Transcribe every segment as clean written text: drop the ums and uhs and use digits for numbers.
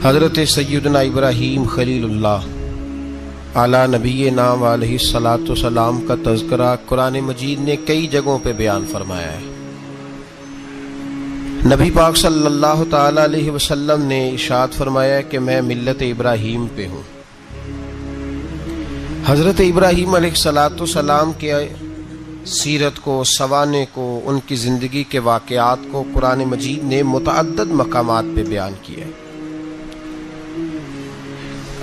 حضرت سیدنا ابراہیم خلیل اللہ اعلیٰ نبی نام علیہ الصلاۃ والسلام کا تذکرہ قرآن مجید نے کئی جگہوں پہ بیان فرمایا ہے۔ نبی پاک صلی اللہ تعالی علیہ وسلم نے ارشاد فرمایا کہ میں ملت ابراہیم پہ ہوں۔ حضرت ابراہیم علیہ الصلاۃ والسلام کے سیرت کو، سوانح کو، ان کی زندگی کے واقعات کو قرآن مجید نے متعدد مقامات پہ بیان کیا ہے۔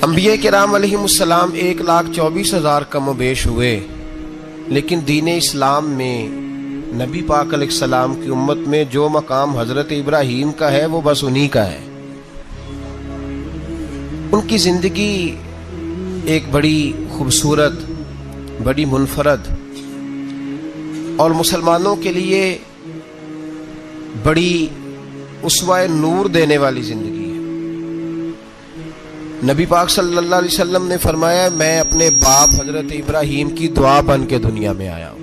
انبیاء کرام علیہم السلام 1,24,000 کم و بیش ہوئے، لیکن دین اسلام میں نبی پاک علیہ السلام کی امت میں جو مقام حضرت ابراہیم کا ہے وہ بس انہی کا ہے۔ ان کی زندگی ایک بڑی خوبصورت، بڑی منفرد اور مسلمانوں کے لیے بڑی اسوہ نور دینے والی زندگی ہے۔ نبی پاک صلی اللہ علیہ وسلم نے فرمایا میں اپنے باپ حضرت ابراہیم کی دعا بن کے دنیا میں آیا ہوں۔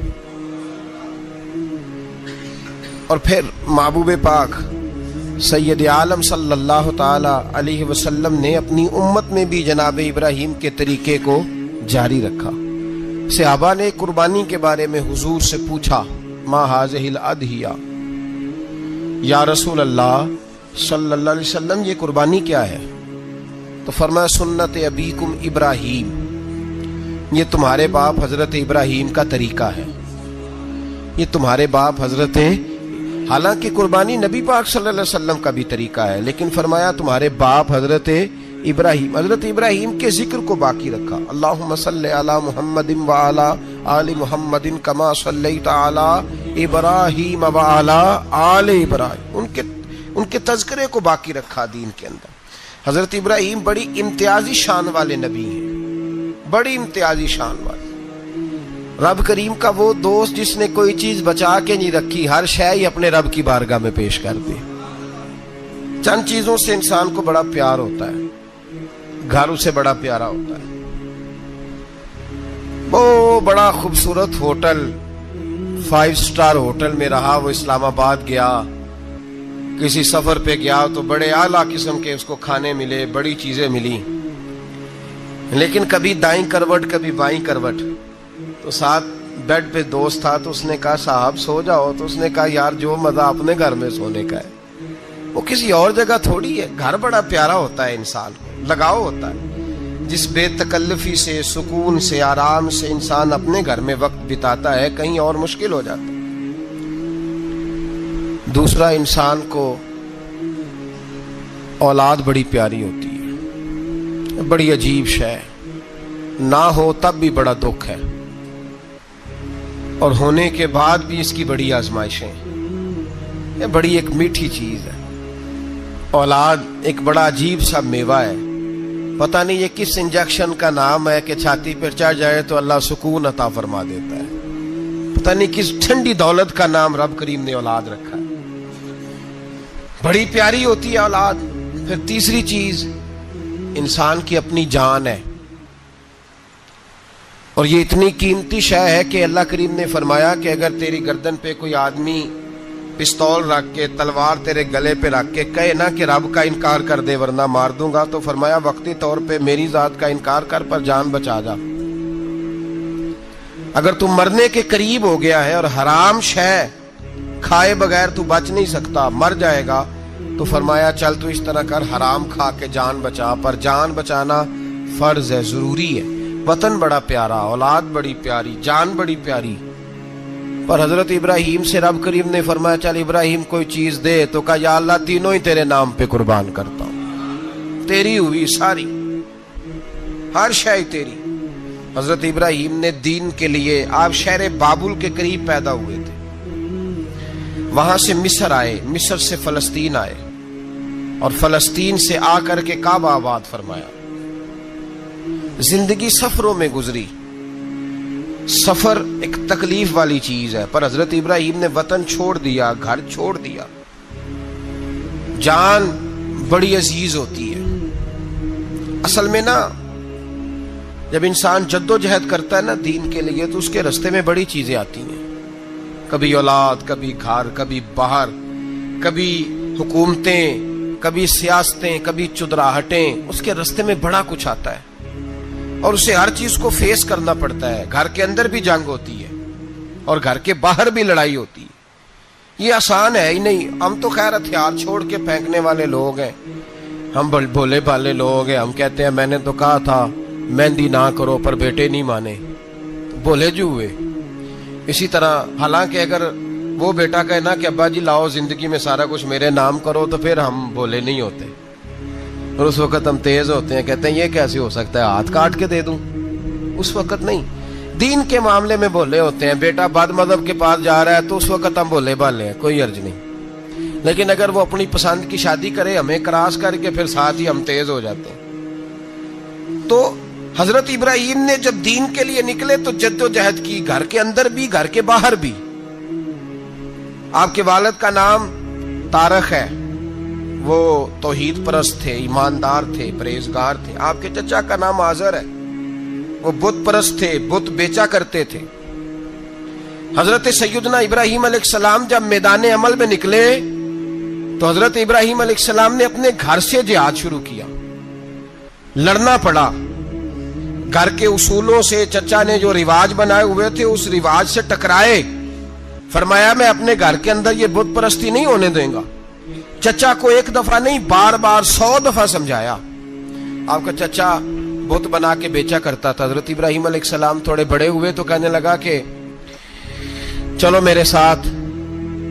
اور پھر محبوب پاک سید عالم صلی اللہ تعالی علیہ وسلم نے اپنی امت میں بھی جناب ابراہیم کے طریقے کو جاری رکھا۔ صحابہ نے قربانی کے بارے میں حضور سے پوچھا ما ھذہ الاضحیہ، یا رسول اللہ صلی اللہ علیہ وسلم یہ قربانی کیا ہے؟ تو فرمایا سنت ابیکم ابراہیم، یہ تمہارے باپ حضرت ابراہیم کا طریقہ ہے، یہ تمہارے باپ حضرت، حالانکہ قربانی نبی پاک صلی اللہ علیہ وسلم کا بھی طریقہ ہے، لیکن فرمایا تمہارے باپ حضرت ابراہیم کے ذکر کو باقی رکھا۔ اللہم صلی علی محمد وعلی آل محمد کما صلیت علی ابراہیم وعلی آل ابراہیم، ان کے تذکرے کو باقی رکھا دین کے اندر۔ حضرت ابراہیم بڑی امتیازی شان والے نبی ہیں، بڑی امتیازی شان والے۔ رب کریم کا وہ دوست جس نے کوئی چیز بچا کے نہیں رکھی، ہر شے ہی اپنے رب کی بارگاہ میں پیش کر دے۔ چند چیزوں سے انسان کو بڑا پیار ہوتا ہے، گھر اسے بڑا پیارا ہوتا ہے۔ وہ بڑا خوبصورت ہوٹل، 5 سٹار ہوٹل میں رہا، وہ اسلام آباد گیا، کسی سفر پہ گیا تو بڑے اعلیٰ قسم کے اس کو کھانے ملے، بڑی چیزیں ملی، لیکن کبھی دائیں کروٹ کبھی بائیں کروٹ۔ تو ساتھ بیڈ پہ دوست تھا تو اس نے کہا صاحب سو جاؤ، تو اس نے کہا یار جو مزہ اپنے گھر میں سونے کا ہے وہ کسی اور جگہ تھوڑی ہے۔ گھر بڑا پیارا ہوتا ہے، انسان کو لگاؤ ہوتا ہے، جس بے تکلفی سے، سکون سے، آرام سے انسان اپنے گھر میں وقت بتاتا ہے، کہیں اور مشکل ہو جاتا ہے۔ دوسرا، انسان کو اولاد بڑی پیاری ہوتی ہے، بڑی عجیب شے، نہ ہو تب بھی بڑا دکھ ہے، اور ہونے کے بعد بھی اس کی بڑی آزمائشیں، یہ بڑی ایک میٹھی چیز ہے۔ اولاد ایک بڑا عجیب سا میوہ ہے، پتہ نہیں یہ کس انجیکشن کا نام ہے کہ چھاتی پر چڑھ جائے تو اللہ سکون عطا فرما دیتا ہے، پتہ نہیں کس ٹھنڈی دولت کا نام رب کریم نے اولاد رکھا ہے، بڑی پیاری ہوتی ہے اولاد۔ پھر تیسری چیز انسان کی اپنی جان ہے، اور یہ اتنی قیمتی شے ہے کہ اللہ کریم نے فرمایا کہ اگر تیری گردن پہ کوئی آدمی پستول رکھ کے، تلوار تیرے گلے پہ رکھ کے کہے نا کہ رب کا انکار کر دے ورنہ مار دوں گا، تو فرمایا وقتی طور پہ میری ذات کا انکار کر پر جان بچا جا۔ اگر تو مرنے کے قریب ہو گیا ہے اور حرام شے کھائے بغیر تو بچ نہیں سکتا، مر جائے گا، تو فرمایا چل تو اس طرح کر حرام کھا کے جان بچا، پر جان بچانا فرض ہے، ضروری ہے۔ وطن بڑا پیارا، اولاد بڑی پیاری، جان بڑی پیاری، پر حضرت ابراہیم سے رب کریم نے فرمایا چل ابراہیم کوئی چیز دے، تو کہا یا اللہ تینوں ہی تیرے نام پہ قربان کرتا ہوں، تیری ہوئی ساری، ہر شے تیری۔ حضرت ابراہیم نے دین کے لیے، آپ شہر بابل کے قریب پیدا ہوئے تھے، وہاں سے مصر آئے، مصر سے فلسطین آئے، اور فلسطین سے آ کر کے کعبہ آباد فرمایا۔ زندگی سفروں میں گزری، سفر ایک تکلیف والی چیز ہے، پر حضرت ابراہیم نے وطن چھوڑ دیا، گھر چھوڑ دیا۔ جان بڑی عزیز ہوتی ہے اصل میں نا، جب انسان جد و جہد کرتا ہے نا دین کے لیے تو اس کے رستے میں بڑی چیزیں آتی ہیں، کبھی اولاد، کبھی گھر، کبھی باہر، کبھی حکومتیں، کبھی سیاستیں، کبھی چدراہٹیں، اس کے راستے میں بڑا کچھ آتا ہے اور اسے ہر چیز کو فیس کرنا پڑتا ہے. گھر کے اندر بھی جنگ ہوتی ہے اور گھر کے باہر بھی لڑائی ہوتی ہے. یہ آسان ہے ہی نہیں. ہم تو خیر ہتھیار چھوڑ کے پھینکنے والے لوگ ہیں، ہم بھولے بھالے لوگ ہیں. ہم کہتے ہیں میں نے تو کہا تھا مہندی نہ کرو، پر بیٹے نہیں مانے، بھولے جو ہوئے. اسی طرح حالانکہ اگر وہ بیٹا کہے نا کہ ابا جی لاؤ زندگی میں سارا کچھ میرے نام کرو، تو پھر ہم بھولے نہیں ہوتے اور اس وقت ہم تیز ہوتے ہیں، کہتے ہیں یہ کیسے ہو سکتا ہے، ہاتھ کاٹ کے دے دوں. اس وقت نہیں. دین کے معاملے میں بھولے ہوتے ہیں. بیٹا بد مذہب کے پاس جا رہا ہے تو اس وقت ہم بھولے بھالے ہیں، کوئی عرض نہیں. لیکن اگر وہ اپنی پسند کی شادی کرے ہمیں کراس کر کے، پھر ساتھ ہی ہم تیز ہو جاتے ہیں. تو حضرت ابراہیم نے جب دین کے لیے نکلے تو جد و جہد کی، گھر کے اندر بھی گھر کے باہر بھی. آپ کے والد کا نام طارق ہے، وہ توحید پرست تھے، ایماندار تھے، پرہیزگار تھے. آپ کے چچا کا نام آزر ہے، وہ بت پرست تھے، بت بیچا کرتے تھے. حضرت سیدنا ابراہیم علیہ السلام جب میدان عمل میں نکلے تو حضرت ابراہیم علیہ السلام نے اپنے گھر سے جہاد شروع کیا. لڑنا پڑا. گھر کے اصولوں سے چچا نے جو رواج بنائے ہوئے تھے اس رواج سے ٹکرائے. فرمایا میں اپنے گھر کے اندر یہ بت پرستی نہیں ہونے دیں گا. چچا کو ایک دفعہ نہیں، بار بار 100 دفعہ سمجھایا. آپ کا چچا بت بنا کے بیچا کرتا تھا. حضرت ابراہیم علیہ السلام تھوڑے بڑے ہوئے تو کہنے لگا کہ چلو میرے ساتھ،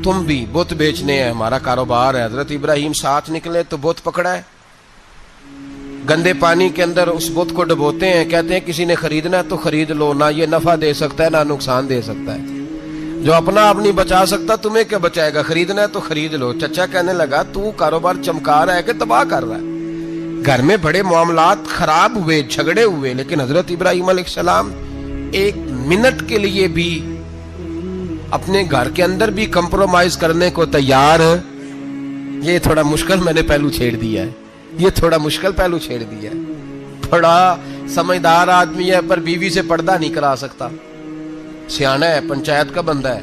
تم بھی بت بیچنے ہیں، ہمارا کاروبار ہے. حضرت ابراہیم ساتھ نکلے تو بت پکڑا ہے. گندے پانی کے اندر اس بت کو ڈبوتے ہیں، کہتے ہیں کسی نے خریدنا ہے تو خرید لو، نہ یہ نفع دے سکتا ہے نہ نقصان دے سکتا ہے. جو اپنا آپ نہیں بچا سکتا تمہیں کیا بچائے گا، خریدنا ہے تو خرید لو. چچا کہنے لگا تو کاروبار چمکا رہا ہے کہ تباہ کر رہا ہے. گھر میں بڑے معاملات خراب ہوئے، جھگڑے ہوئے، لیکن حضرت ابراہیم علیہ السلام ایک منٹ کے لیے بھی اپنے گھر کے اندر بھی کمپرومائز کرنے کو تیار. یہ تھوڑا مشکل میں نے پہلو چھیڑ دیا ہے، یہ تھوڑا مشکل پہلو چھیڑ دیا ہے. بڑا سمجھدار آدمی ہے پر بیوی سے پردہ نہیں کرا سکتا. سیانا ہے، پنچایت کا بندہ ہے،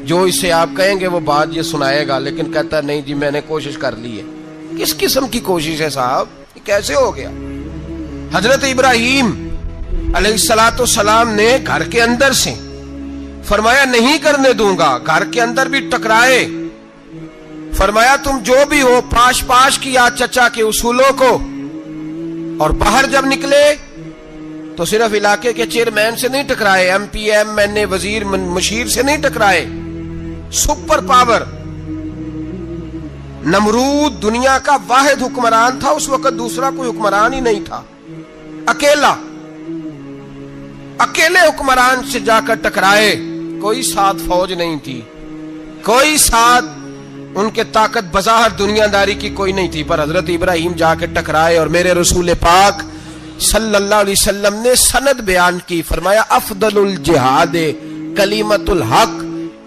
جو اس سے آپ کہیں گے وہ بات یہ سنائے گا، لیکن کہتا ہے نہیں جی میں نے کوشش کر لی ہے. کس قسم کی کوشش ہے صاحب، یہ کیسے ہو گیا؟ حضرت ابراہیم علیہ السلام نے گھر کے اندر سے فرمایا نہیں کرنے دوں گا. گھر کے اندر بھی ٹکرائے. فرمایا تم جو بھی ہو، پاش پاش کیا چچا کے اصولوں کو. اور باہر جب نکلے تو صرف علاقے کے چیئرمین سے نہیں ٹکرائے، ایم پی ایم این اے وزیر مشیر سے نہیں ٹکرائے. سپر پاور نمرود دنیا کا واحد حکمران تھا اس وقت، دوسرا کوئی حکمران ہی نہیں تھا. اکیلے حکمران سے جا کر ٹکرائے. کوئی ساتھ فوج نہیں تھی، کوئی ساتھ ان کے طاقت بظاہر دنیا داری کی کوئی نہیں تھی، پر حضرت ابراہیم جا کے ٹکرائے. اور میرے رسول پاک صلی اللہ علیہ وسلم نے سند بیان کی. فرمایا افضل الجہاد کلمۃ الحق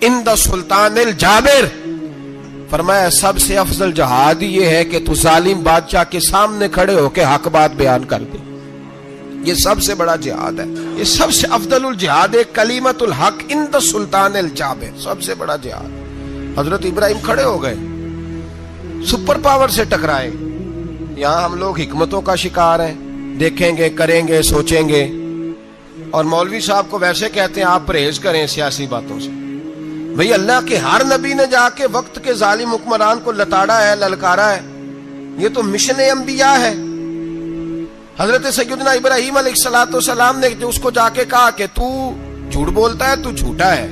عند سلطان الجابر. فرمایا سب سے افضل جہاد یہ ہے کہ تو ظالم بادشاہ کے سامنے کھڑے ہو کے حق بات بیان کر دے. یہ سب سے بڑا جہاد ہے، یہ سب سے افضل الجہاد کلمۃ الحق عند سلطان الجابر، سب سے بڑا جہاد. حضرت ابراہیم کھڑے ہو گئے، سپر پاور سے ٹکرائے. یہاں ہم لوگ حکمتوں کا شکار ہیں، دیکھیں گے، کریں گے، سوچیں گے. اور مولوی صاحب کو ویسے کہتے ہیں آپ پرہیز کریں سیاسی باتوں سے. بھئی اللہ کے ہر نبی نے جا کے وقت کے ظالم حکمران کو لتاڑا ہے، للکارا ہے. یہ تو مشن انبیاء ہے. حضرت سیدنا ابراہیم علیہ السلام نے جو اس کو جا کے کہا کہ تو جھوٹ بولتا ہے، تو جھوٹا ہے،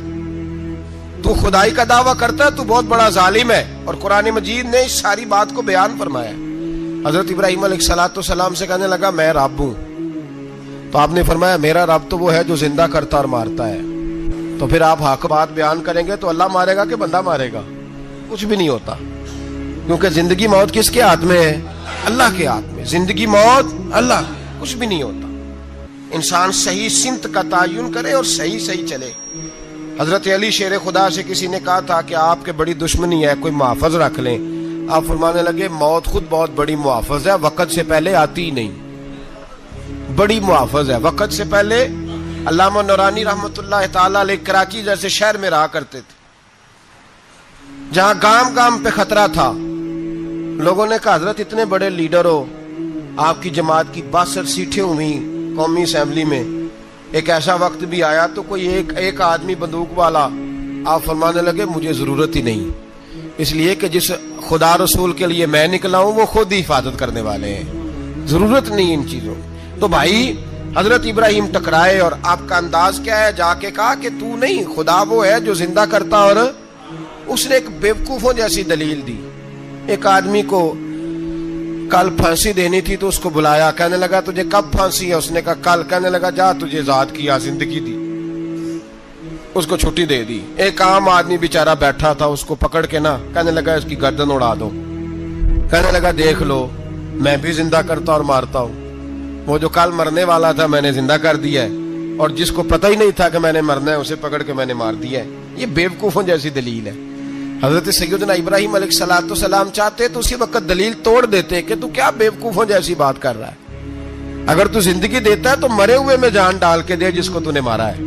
تو خدائی کا دعویٰ کرتا ہے، تو بہت بڑا ظالم ہے. اور قرآن مجید نے اس ساری بات کو بیان فرمایا. حضرت ابراہیم علیہ السلام سے کہنے لگا میں رب ہوں. تو آپ نے فرمایا میرا رب تو وہ ہے جو زندہ کرتا اور مارتا ہے. تو پھر آپ حق بات بیان کریں گے تو اللہ مارے گا کہ بندہ مارے گا؟ کچھ بھی نہیں ہوتا، کیونکہ زندگی موت کس کے ہاتھ میں ہے؟ اللہ کے ہاتھ میں. زندگی موت اللہ، کچھ بھی نہیں ہوتا. انسان صحیح سمت کا تعین کرے اور صحیح چلے. حضرت علی شیر خدا سے کسی نے کہا تھا کہ آپ کے بڑی دشمنی ہے، کوئی محافظ رکھ لیں. آپ فرمانے لگے موت خود بہت بڑی محافظ ہے، وقت سے پہلے آتی ہی نہیں. بڑی محافظ ہے، وقت سے پہلے. علامہ نورانی رحمت اللہ تعالی علیہ کراچی جیسے شہر میں رہا کرتے تھے، جہاں گام گام پہ خطرہ تھا. لوگوں نے کہا حضرت اتنے بڑے لیڈر ہو, آپ کی جماعت کی 62 سیٹیں ہوئی قومی اسمبلی میں, ایک ایسا وقت بھی آیا تو کوئی ایک آدمی بندوق والا. آپ فرمانے لگے مجھے ضرورت ہی نہیں, اس لیے کہ جس خدا رسول کے لیے میں نکلا ہوں وہ خود ہی حفاظت کرنے والے ہیں, ضرورت نہیں ان چیزوں. تو بھائی حضرت ابراہیم ٹکرائے, اور آپ کا انداز کیا ہے؟ جا کے کہا کہ تو نہیں, خدا وہ ہے جو زندہ کرتا. اور اس نے ایک بیوقوفوں جیسی دلیل دی. ایک آدمی کو کل پھانسی دینی تھی تو اس کو بلایا, کہنے لگا تجھے کب پھانسی ہے؟ اس نے کہا کل. کہنے لگا جا تجھے ذات کیا زندگی دی, اس کو چھٹی دے دی. ایک عام آدمی بیچارہ بیٹھا تھا, اس کو پکڑ کے نا کہنے لگا اس کی گردن اڑا دو. کہنے لگا دیکھ لو میں بھی زندہ کرتا اور مارتا ہوں, وہ جو کل مرنے والا تھا میں نے زندہ کر دیا ہے, اور جس کو پتہ ہی نہیں تھا کہ میں نے مرنا ہے اسے پکڑ کے میں نے مار دیا ہے. یہ بیوقوفوں جیسی دلیل ہے. حضرت سیدنا ابراہیم علیہ السلام چاہتے تو اسی وقت دلیل توڑ دیتے کہ تو کیا بیوقوفوں جیسی بات کر رہا ہے, اگر تو زندگی دیتا ہے تو مرے ہوئے میں جان ڈال کے دے جس کو تو نے مارا ہے.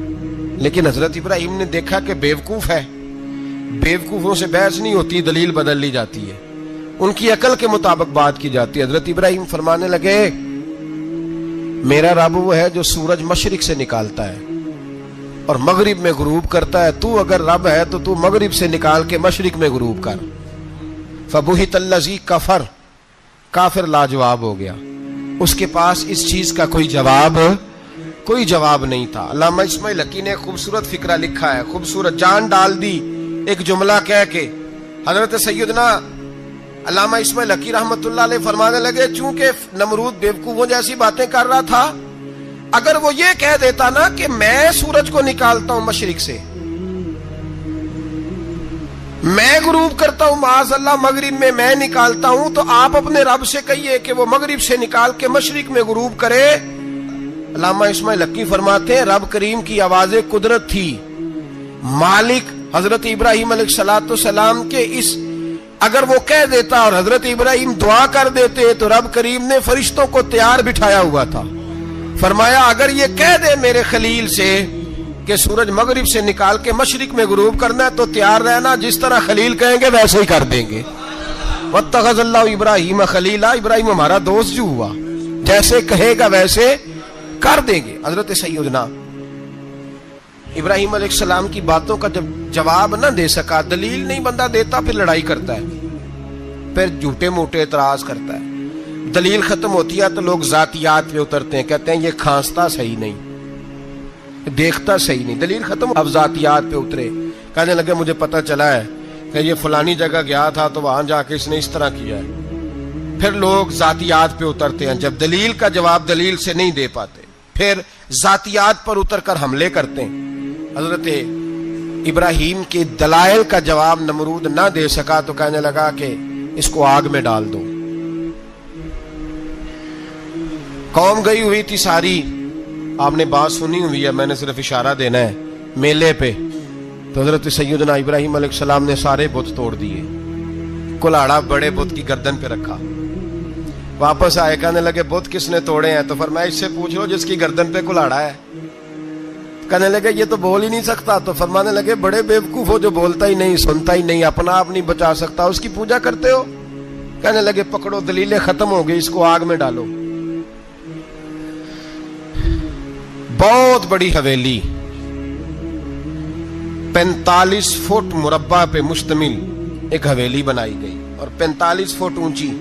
لیکن حضرت ابراہیم نے دیکھا کہ بیوقوف ہے, بیوقوفوں سے بحث نہیں ہوتی, دلیل بدل لی جاتی ہے, ان کی عقل کے مطابق بات کی جاتی ہے. حضرت ابراہیم فرمانے لگے میرا رب وہ ہے جو سورج مشرق سے نکالتا ہے اور مغرب میں غروب کرتا ہے. تو اگر رب ہے تو مغرب سے نکال کے مشرق میں غروب کر. فبہت الذی کفر, کافر لاجواب ہو گیا, اس کے پاس اس چیز کا کوئی جواب نہیں تھا. علامہ اسماعیل حقی نے خوبصورت فقرہ لکھا ہے, خوبصورت, جان ڈال دی ایک جملہ کہہ کے. حضرت سیدنا علامہ اسماعیل حقی رحمت اللہ علیہ فرمانے لگے چونکہ نمرود بیوقوفوں جیسی باتیں کر رہا تھا, اگر وہ یہ کہہ دیتا نا کہ میں سورج کو نکالتا ہوں مشرق سے, میں غروب کرتا ہوں معاذ اللہ مغرب میں نکالتا ہوں, تو آپ اپنے رب سے کہیے کہ وہ مغرب سے نکال کے مشرق میں غروب کرے. علامہ اسماعیل حقی فرماتے ہیں رب کریم کی آواز قدرت تھی, مالک حضرت ابراہیم علیہ السلام کے اس, اگر وہ کہہ دیتا اور حضرت ابراہیم دعا کر دیتے تو رب کریم نے فرشتوں کو تیار بٹھایا ہوا تھا. فرمایا اگر یہ کہہ دے میرے خلیل سے کہ سورج مغرب سے نکال کے مشرق میں غروب کرنا ہے تو تیار رہنا, جس طرح خلیل کہیں گے ویسے ہی کر دیں گے. واتخذ اللہ ابراہیم خلیلا, ابراہیم ہمارا دوست جو ہوا, جیسے کہے گا ویسے کر دیں گے. حضرت سیدنا ابراہیم علیہ السلام کی باتوں کا جب جواب نہ دے سکا, دلیل نہیں بندہ دیتا, پھر لڑائی کرتا ہے, پھر جھوٹے موٹے اعتراض کرتا ہے. دلیل ختم ہوتی ہے تو لوگ ذاتیات پہ اترتے ہیں, کہتے ہیں یہ کھانستا صحیح نہیں, دیکھتا صحیح نہیں. دلیل ختم, اب ذاتیات پہ اترے, کہنے لگے مجھے پتہ چلا ہے کہ یہ فلانی جگہ گیا تھا تو وہاں جا کے اس نے اس طرح کیا ہے. پھر لوگ ذاتیات پہ اترتے ہیں, جب دلیل کا جواب دلیل سے نہیں دے پاتے پھر ذاتیات پر اتر کر حملے کرتے ہیں. حضرت ابراہیم کے دلائل کا جواب نمرود نہ دے سکا تو کہنے لگا کہ اس کو آگ میں ڈال دو. قوم گئی ہوئی تھی ساری, آپ نے بات سنی ہوئی ہے, میں نے صرف اشارہ دینا ہے, میلے پہ. تو حضرت سیدنا ابراہیم علیہ السلام نے سارے بت توڑ دیے, کلاڑا بڑے بت کی گردن پہ رکھا. واپس آئے, کہنے لگے بت کس نے توڑے ہیں؟ تو فرمایا اس سے پوچھ لو جس کی گردن پہ کلاڑا ہے. کہنے لگے یہ تو بول ہی نہیں سکتا. تو فرمانے لگے بڑے بیوقوف ہو, جو بولتا ہی نہیں, سنتا ہی نہیں, اپنا آپ نہیں بچا سکتا, اس کی پوجا کرتے ہو. کہنے لگے پکڑو, دلیلیں ختم ہو گئی, اس کو آگ میں ڈالو. بہت بڑی حویلی 45 فٹ مربع پہ مشتمل ایک حویلی بنائی گئی اور 45 فٹ اونچی.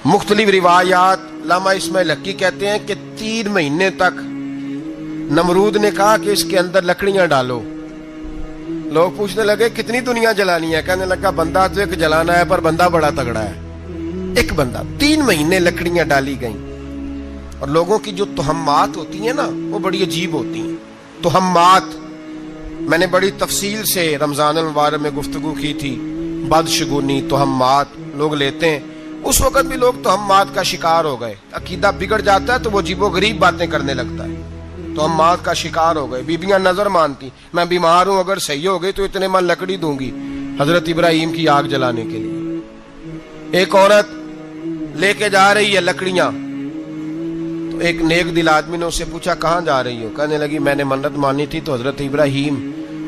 مختلف روایات, علامہ اسماعیل حقی کہتے ہیں کہ 3 مہینے تک نمرود نے کہا کہ اس کے اندر لکڑیاں ڈالو. لوگ پوچھنے لگے کتنی دنیا جلانی ہے؟ کہنے لگا بندہ تو ایک جلانا ہے, پر بندہ بڑا تگڑا ہے, ایک بندہ. 3 مہینے لکڑیاں ڈالی گئیں. اور لوگوں کی جو تہمات ہوتی ہیں نا وہ بڑی عجیب ہوتی ہیں. تہمات میں نے بڑی تفصیل سے رمضان المبارک میں گفتگو کی تھی. بدشگونی, تہمات لوگ لیتے ہیں. اس وقت بھی لوگ تہمات کا شکار ہو گئے. عقیدہ بگڑ جاتا ہے تو وہ عجیب و غریب باتیں کرنے لگتا ہے. تہمات کا شکار ہو گئے. بیبیاں نظر مانتی, میں بیمار ہوں, اگر صحیح ہو گئی تو اتنے من لکڑی دوں گی حضرت ابراہیم کی آگ جلانے کے لیے. ایک عورت لے کے جا رہی ہے لکڑیاں, تو ایک نیک دل آدمی نے اس سے پوچھا کہاں جا رہی ہو؟ کہنے لگی میں نے منت مانی تھی تو حضرت ابراہیم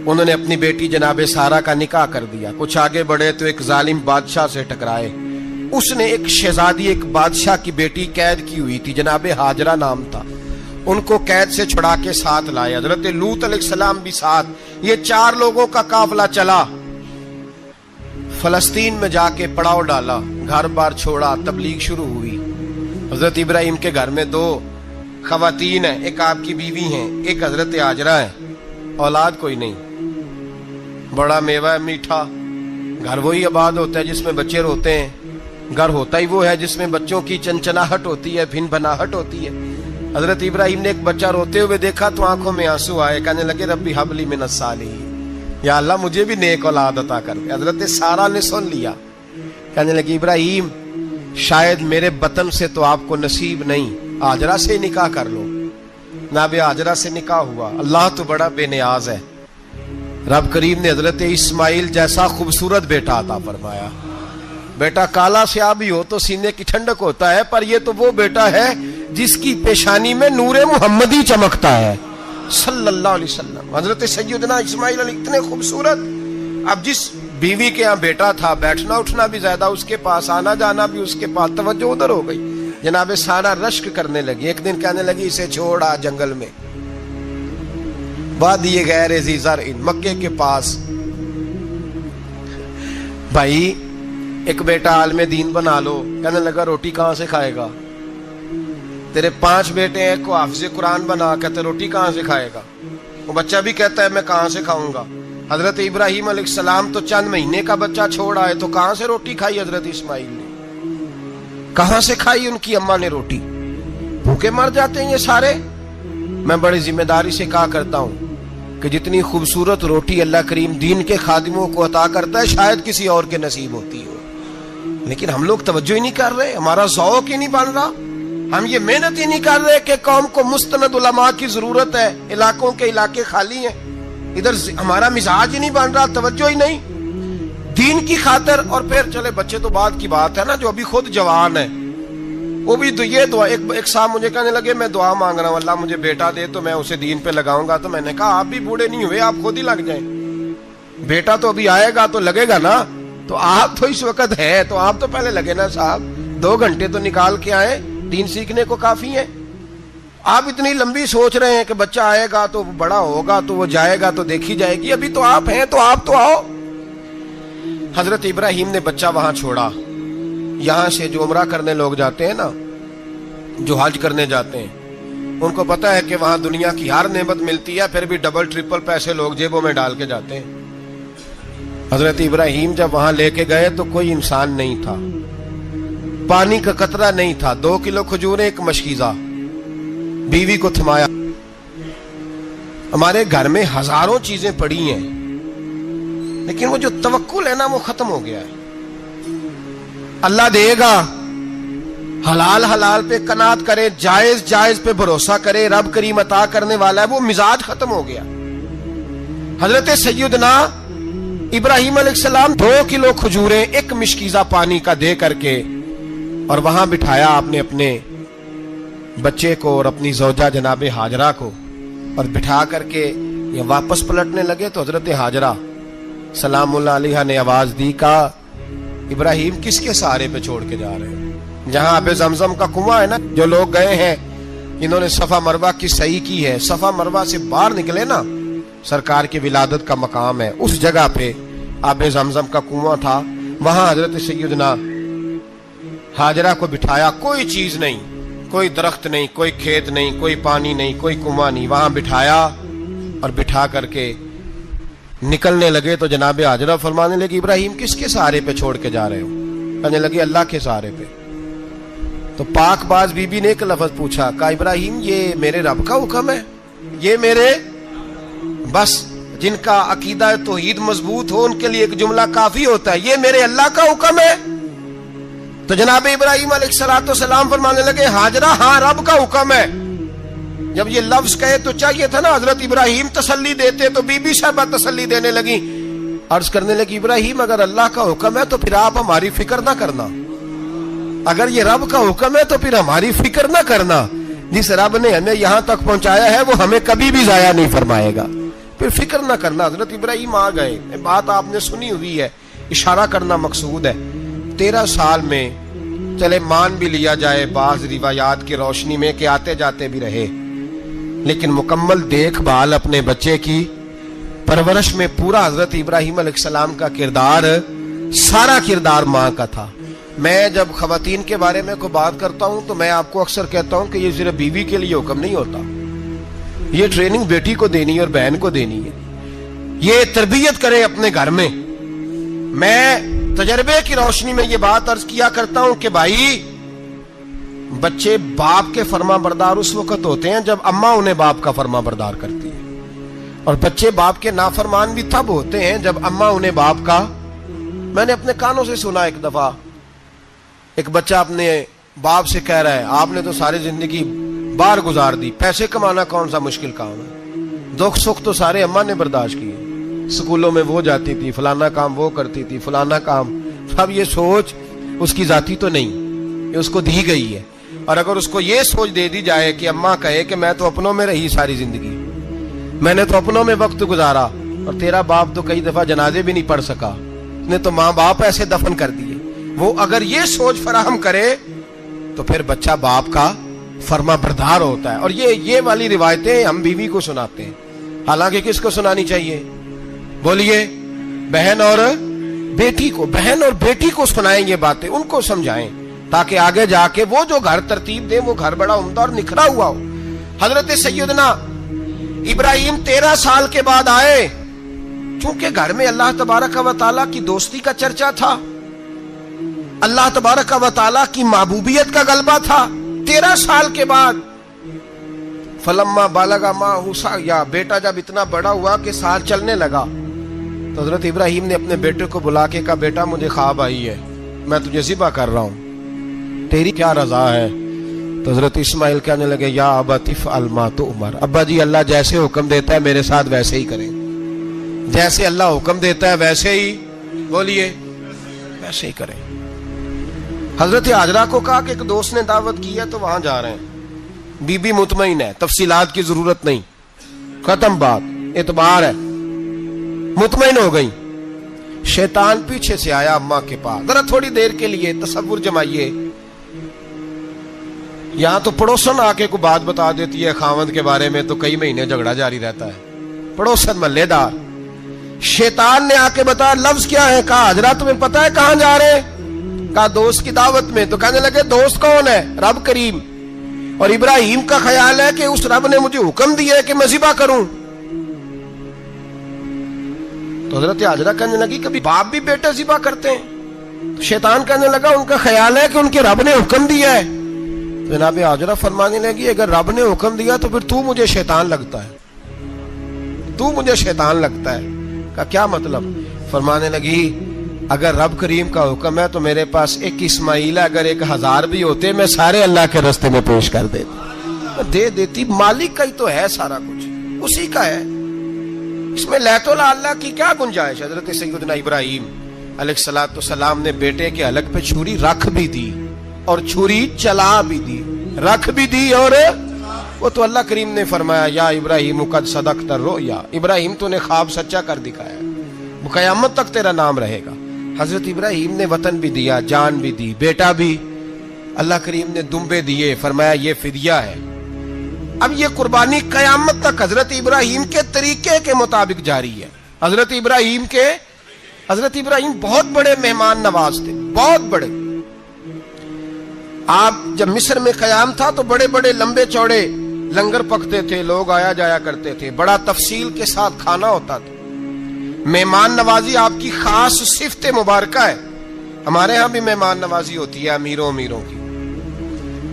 انہوں نے اپنی بیٹی جناب سارہ کا نکاح کر دیا. کچھ آگے بڑھے تو ایک ظالم بادشاہ سے ٹکرائے. اس نے ایک شہزادی ایک بادشاہ کی بیٹی قید کی ہوئی تھی, جناب ہاجرہ نام تھا. ان کو قید سے چھڑا کے ساتھ لائے. حضرت لوط علیہ السلام بھی ساتھ. یہ 4 لوگوں کا قافلہ چلا. فلسطین میں جا کے پڑاؤ ڈالا, گھر بار چھوڑا, تبلیغ شروع ہوئی. حضرت ابراہیم کے گھر میں 2 خواتین ہیں, ایک آپ کی بیوی ہیں, ایک حضرت ہاجرہ ہے. اولاد کوئی نہیں. بڑا میوہ ہے میٹھا. گھر وہی آباد ہوتا ہے جس میں بچے روتے ہیں. گھر ہوتا ہی وہ ہے جس میں بچوں کی چنچناہٹ ہوتی ہے, بھن بھناہٹ ہوتی ہے. حضرت ابراہیم نے ایک بچہ روتے ہوئے دیکھا تو آنکھوں میں آنسو آئے. کہنے لگے ربی حب لی من الصالحین, یا اللہ مجھے بھی نیک اولاد عطا کر دے. حضرت سارہ نے سن لیا. کہنے لگی ابراہیم شاید میرے بطن سے تو آپ کو نصیب نہیں, ہاجرہ سے نکاح کر لو. جناب ہاجرہ سے نکاح ہوا. اللہ تو بڑا بے نیاز ہے. رب کریم نے حضرت اسماعیل جیسا خوبصورت بیٹا عطا فرمایا. بیٹا کالا سیاہ بھی ہو تو سینے کی ٹھنڈک ہوتا ہے, پر یہ تو وہ بیٹا ہے جس کی پیشانی میں نور محمدی چمکتا ہے صلی اللہ علیہ وسلم. حضرت سیدنا اسماعیل علیہ اتنے خوبصورت. اب جس بیوی کے یہاں بیٹا تھا, بیٹھنا اٹھنا بھی زیادہ اس کے پاس, آنا جانا بھی اس کے پاس, توجہ ادھر ہو گئی. جناب سارہ رشک کرنے لگی. ایک دن کہنے لگی اسے چھوڑ آ جنگل میں, وادی غیر ذی زرع, مکے کے پاس. بھائی ایک بیٹا عالم دین بنا لو. کہنے لگا روٹی کہاں سے کھائے گا؟ تیرے 5 بیٹے ہیں, کو حافظ قرآن بنا. کہتے روٹی کہاں سے کھائے گا؟ وہ بچہ بھی کہتا ہے میں کہاں سے کھاؤں گا. حضرت ابراہیم علیہ السلام تو چند مہینے کا بچہ چھوڑ آئے, تو کہاں سے روٹی کھائی حضرت اسماعیل نے؟ کہاں سے کھائی ان کی اماں نے روٹی؟ بھوکے مر جاتے ہیں یہ سارے. میں بڑی ذمہ داری سے کہا کرتا ہوں کہ جتنی خوبصورت روٹی اللہ کریم دین کے خادموں کو عطا کرتا ہے شاید کسی اور کے نصیب ہوتی ہو, لیکن ہم لوگ توجہ ہی نہیں کر رہے. ہمارا ذوق ہی نہیں بن رہا. ہم یہ محنت ہی نہیں کر رہے کہ قوم کو مستند علماء کی ضرورت ہے. علاقوں کے علاقے خالی ہیں, ادھر ہمارا مزاج ہی نہیں بن رہا, توجہ ہی نہیں دین کی خاطر. اور پھر چلے بچے تو بعد کی بات ہے نا, جو ابھی خود جوان ہے وہ بھی یہ دعا. ایک صاحب مجھے کہنے لگے میں دعا مانگ رہا ہوں اللہ مجھے بیٹا دے تو میں اسے دین پہ لگاؤں گا. تو میں نے کہا آپ بھی بوڑھے نہیں ہوئے, آپ خود ہی لگ جائیں. بیٹا تو ابھی آئے گا تو لگے گا نا. تو آپ تو اس وقت ہے تو آپ تو پہلے لگے نا صاحب. 2 گھنٹے تو نکال کے آئے, دین سیکھنے کو کافی ہے. آپ اتنی لمبی سوچ رہے ہیں کہ بچہ آئے گا تو بڑا ہوگا تو وہ جائے گا تو دیکھی جائے گی. ابھی تو آپ ہیں تو آپ تو آؤ. حضرت ابراہیم نے بچہ وہاں چھوڑا. یہاں سے جو عمرہ کرنے لوگ جاتے ہیں نا, جو حج کرنے جاتے ہیں, ان کو پتا ہے کہ وہاں دنیا کی ہر نعمت ملتی ہے, پھر بھی ڈبل ٹرپل پیسے لوگ جیبوں میں ڈال کے جاتے ہیں. حضرت ابراہیم جب وہاں لے کے گئے تو کوئی انسان نہیں تھا, پانی کا قطرہ نہیں تھا. 2 کلو کھجوریں, ایک مشکیزہ. بیوی کو تھمایا. ہمارے گھر میں ہزاروں چیزیں پڑی ہیں, لیکن وہ جو توکل ہے نا وہ ختم ہو گیا ہے. اللہ دے گا, حلال حلال پہ قناعت کرے, جائز جائز پہ بھروسہ کرے, رب کریم عطا کرنے والا ہے. وہ مزاج ختم ہو گیا. حضرت سیدنا ابراہیم علیہ السلام 2 کلو کھجوریں, ایک مشکیزہ پانی کا دے کر کے, اور وہاں بٹھایا آپ نے اپنے بچے کو اور اپنی زوجہ جناب ہاجرہ کو, اور بٹھا کر کے یہ واپس پلٹنے لگے. تو حضرت ہاجرہ سلام اللہ علیہ نے آواز دی, کہا ابراہیم کس کے سہارے پہ چھوڑ کے جا رہے ہیں؟ جہاں آب زمزم کا کنواں ہے نا, جو لوگ گئے ہیں انہوں نے صفا مروہ کی صحیح کی ہے, صفا مروہ سے باہر نکلے نا, سرکار کی ولادت کا مقام ہے, اس جگہ پہ آب زمزم کا کنواں تھا. وہاں حضرت سیدنا ہاجرہ کو بٹھایا. کوئی چیز نہیں, کوئی درخت نہیں, کوئی کھیت نہیں, کوئی پانی نہیں, کوئی کنواں نہیں. وہاں بٹھایا اور بٹھا کر کے نکلنے لگے تو جناب ہاجرہ فرمانے لگی ابراہیم کس کے سہارے پہ چھوڑ کے جا رہے ہو؟ کہنے لگے اللہ کے سہارے پہ. تو پاک باز بی بی نے ایک لفظ پوچھا, کہا ابراہیم یہ میرے رب کا حکم ہے, یہ میرے, بس جن کا عقیدہ توحید مضبوط ہو ان کے لیے ایک جملہ کافی ہوتا ہے, یہ میرے اللہ کا حکم ہے. تو جناب ابراہیم علیہ السلام فرمانے لگے ہاجرہ ہاں رب کا حکم ہے. جب یہ لفظ کہے تو چاہیے تھا نا حضرت ابراہیم تسلی دیتے, تو بی بی صاحبہ تسلی دینے لگی. عرض کرنے لگی ابراہیم اگر اللہ کا حکم ہے تو پھر آپ ہماری فکر نہ کرنا. اگر یہ رب کا حکم ہے تو پھر ہماری فکر نہ کرنا. جس رب نے ہمیں یہاں تک پہنچایا ہے وہ ہمیں کبھی بھی ضائع نہیں فرمائے گا. پھر فکر نہ کرنا. حضرت ابراہیم آ گئے, بات آپ نے سنی ہوئی ہے, اشارہ کرنا مقصود ہے. 13 سال میں چلے مان بھی لیا جائے بعض روایات کی روشنی میں کہ آتے جاتے بھی رہے, لیکن مکمل دیکھ بھال اپنے بچے کی پرورش میں پورا حضرت ابراہیم علیہ السلام کا کردار, سارا کردار ماں کا تھا. میں جب خواتین کے بارے میں کوئی بات کرتا ہوں تو میں آپ کو اکثر کہتا ہوں کہ یہ صرف بیوی کے لیے حکم نہیں ہوتا, یہ ٹریننگ بیٹی کو دینی ہے اور بہن کو دینی ہے. یہ تربیت کرے اپنے گھر میں. میں تجربے کی روشنی میں یہ بات عرض کیا کرتا ہوں کہ بھائی بچے باپ کے فرما بردار اس وقت ہوتے ہیں جب اماں انہیں باپ کا فرما بردار کرتی ہے, اور بچے باپ کے نافرمان بھی تب ہوتے ہیں جب اماں انہیں باپ کا. میں نے اپنے کانوں سے سنا ایک دفعہ ایک بچہ اپنے باپ سے کہہ رہا ہے آپ نے تو ساری زندگی باہر گزار دی, پیسے کمانا کون سا مشکل کام ہے, دکھ سکھ تو سارے اماں نے برداشت کیے, سکولوں میں وہ جاتی تھی, فلانا کام وہ کرتی تھی, فلانا کام. اب یہ سوچ اس کی ذاتی تو نہیں, یہ اس کو دی گئی ہے. اور اگر اس کو یہ سوچ دے دی جائے کہ اماں کہے کہ میں تو اپنوں میں رہی ساری زندگی, میں نے تو اپنوں میں وقت گزارا, اور تیرا باپ تو کئی دفعہ جنازے بھی نہیں پڑھ سکا, نے تو ماں باپ ایسے دفن کر دیے, وہ اگر یہ سوچ فراہم کرے تو پھر بچہ باپ کا فرما بردار ہوتا ہے. اور یہ والی روایتیں ہم بیوی کو سناتے ہیں, حالانکہ کس کو سنانی چاہیے بولیے؟ بہن اور بیٹی کو. بہن اور بیٹی کو سنائیں یہ باتیں, ان کو سمجھائیں تاکہ آگے جا کے وہ جو گھر ترتیب دیں وہ گھر بڑا عمدہ اور نکھرا ہوا ہو. حضرت سیدنا ابراہیم 13 سال کے بعد آئے, چونکہ گھر میں اللہ تبارک و تعالیٰ کی دوستی کا چرچا تھا, اللہ تبارک و تعالیٰ کی محبوبیت کا غلبہ تھا. 13 سال کے بعد فلما بالغ معہ سعیا, بیٹا جب اتنا بڑا ہوا کہ سال چلنے لگا تو حضرت ابراہیم نے اپنے بیٹے کو بلا کے کہا بیٹا مجھے خواب آئی ہے, میں تجھے ذبح کر رہا ہوں, تیری کیا رضا ہے؟ تو حضرت اسماعیل کہنے لگے یا ابت افعل ما تؤمر, ابا جی اللہ جیسے حکم دیتا ہے میرے ساتھ ویسے ہی کریں, جیسے اللہ حکم دیتا ہے ویسے ہی بولیے ویسے ہی کریں. حضرت حاجرہ کو کہا کہ ایک دوست نے دعوت کی ہے تو وہاں جا رہے ہیں. بی بی مطمئن ہے, تفصیلات کی ضرورت نہیں, ختم بات, اعتبار ہے, مطمئن ہو گئی. شیطان پیچھے سے آیا اماں کے پاس, ذرا تھوڑی دیر کے لیے تصور جمائیے, یہاں تو پڑوسن آ کے کوئی بات بتا دیتی ہے خاوند کے بارے میں تو کئی مہینے جھگڑا جاری رہتا ہے, پڑوسن محلے دار. شیطان نے آ کے بتایا لفظ کیا ہے؟ کہا حاجرہ تمہیں پتا ہے کہاں جا رہے ہیں؟ کہا دوست کی دعوت میں. تو کہنے لگے دوست کون ہے؟ رب کریم. اور ابراہیم کا خیال ہے کہ اس رب نے مجھے حکم دیا ہے کہ میں ذبح کروں. تو حضرت حاجرہ کہنے لگی کبھی باپ بھی بیٹے ذبح کرتے ہیں؟ تو شیطان کہنے لگا ان کا خیال ہے کہ ان کے رب نے حکم دیا ہے. جناب حاجرہ فرمانے لگی اگر رب نے حکم دیا تو پھر تو مجھے شیطان لگتا ہے, تو مجھے شیطان لگتا ہے. کا کیا مطلب؟ فرمانے لگی اگر رب کریم کا حکم ہے تو میرے پاس ایک اسماعیل ہے, اگر 1000 بھی ہوتے میں سارے اللہ کے راستے میں پیش کر دیتا, دے دیتی. مالک کا ہی تو ہے سارا کچھ, اسی کا ہے, اس میں لیت اللہ کی کیا گنجائش. حضرت سیدنا ابراہیم علیہ السلام نے بیٹے کے حلق پہ چھری رکھ بھی دی اور چھری چلا بھی دی, رکھ بھی دی, اور وہ تو اللہ کریم نے فرمایا یا ابراہیم قد صدقت الرؤیا, ابراہیم تو نے خواب سچا کر دکھایا, وہ قیامت تک تیرا نام رہے گا. حضرت ابراہیم نے وطن بھی دیا, جان بھی دی, بیٹا بھی. اللہ کریم نے دمبے دیے, فرمایا یہ فدیہ ہے. اب یہ قربانی قیامت تک حضرت ابراہیم کے طریقے کے مطابق جاری ہے. حضرت ابراہیم بہت بڑے مہمان نواز تھے, بہت بڑے. آپ جب مصر میں قیام تھا تو بڑے بڑے لمبے چوڑے لنگر پکتے تھے, لوگ آیا جایا کرتے تھے, بڑا تفصیل کے ساتھ کھانا ہوتا تھا. مہمان نوازی آپ کی خاص صفت مبارکہ ہے. ہمارے ہاں بھی مہمان نوازی ہوتی ہے امیروں کی,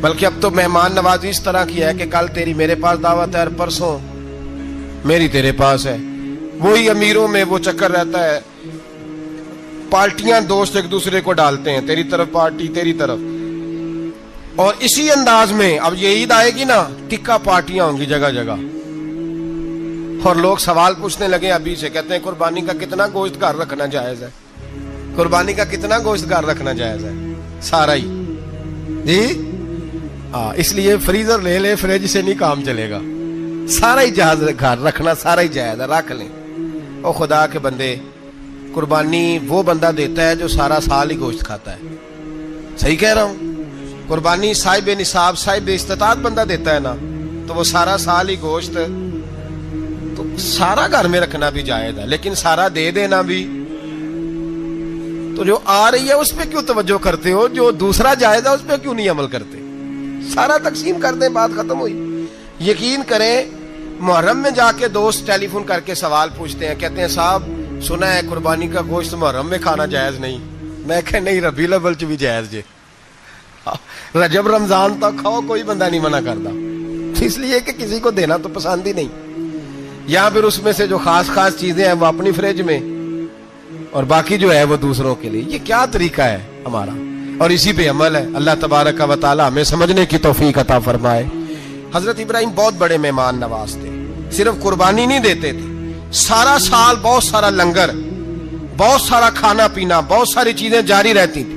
بلکہ اب تو مہمان نوازی اس طرح کی ہے کہ کل تیری میرے پاس دعوت ہے اور پرسوں میری تیرے پاس ہے. وہی امیروں میں وہ چکر رہتا ہے, پارٹیاں دوست ایک دوسرے کو ڈالتے ہیں, تیری طرف پارٹی تیری طرف. اور اسی انداز میں اب یہ عید آئے گی نا, ٹکا پارٹیاں ہوں گی جگہ جگہ, اور لوگ سوال پوچھنے لگے ابھی سے, کہتے ہیں قربانی کا کتنا گوشت گھر رکھنا جائز ہے, قربانی کا کتنا گوشت گھر رکھنا جائز ہے؟ سارا ہی جی. اس لیے فریزر لے لے, فریج سے نہیں کام چلے گا. سارا ہی جہاز گھر رکھنا سارا ہی جائز ہے، رکھ لیں۔ اور خدا کے بندے، قربانی وہ بندہ دیتا ہے جو سارا سال ہی گوشت کھاتا ہے۔ صحیح کہہ رہا ہوں؟ قربانی صاحب نصاب، صاحب استطاعت بندہ دیتا ہے نا، تو وہ سارا سال ہی گوشت، تو سارا گھر میں رکھنا بھی جائز ہے، لیکن سارا دے دینا بھی۔ تو جو آ رہی ہے اس پہ کیوں توجہ کرتے ہو؟ جو دوسرا جائز ہے اس پہ کیوں نہیں عمل کرتے؟ سارا تقسیم کر دیں، بات ختم ہوئی۔ یقین کریں، محرم میں جا کے دوست ٹیلی فون کر کے سوال پوچھتے ہیں، کہتے ہیں صاحب سنا ہے قربانی کا گوشت محرم میں کھانا جائز نہیں۔ میں کہ نہیں، ربیع الاول چ بھی جائز جے، رجب رمضان تک کھاؤ، کوئی بندہ نہیں منع کرتا، اس لیے کہ کسی کو دینا تو پسند ہی نہیں۔ یا پھر اس میں سے جو خاص خاص چیزیں ہیں وہ اپنی فریج میں، اور باقی جو ہے وہ دوسروں کے لیے۔ یہ کیا طریقہ ہے ہمارا؟ اور اسی پہ عمل ہے۔ اللہ تبارک و تعالی ہمیں سمجھنے کی توفیق عطا فرمائے۔ حضرت ابراہیم بہت بڑے مہمان نواز تھے، صرف قربانی نہیں دیتے تھے، سارا سال بہت سارا لنگر، بہت سارا کھانا پینا، بہت ساری چیزیں جاری رہتی تھی۔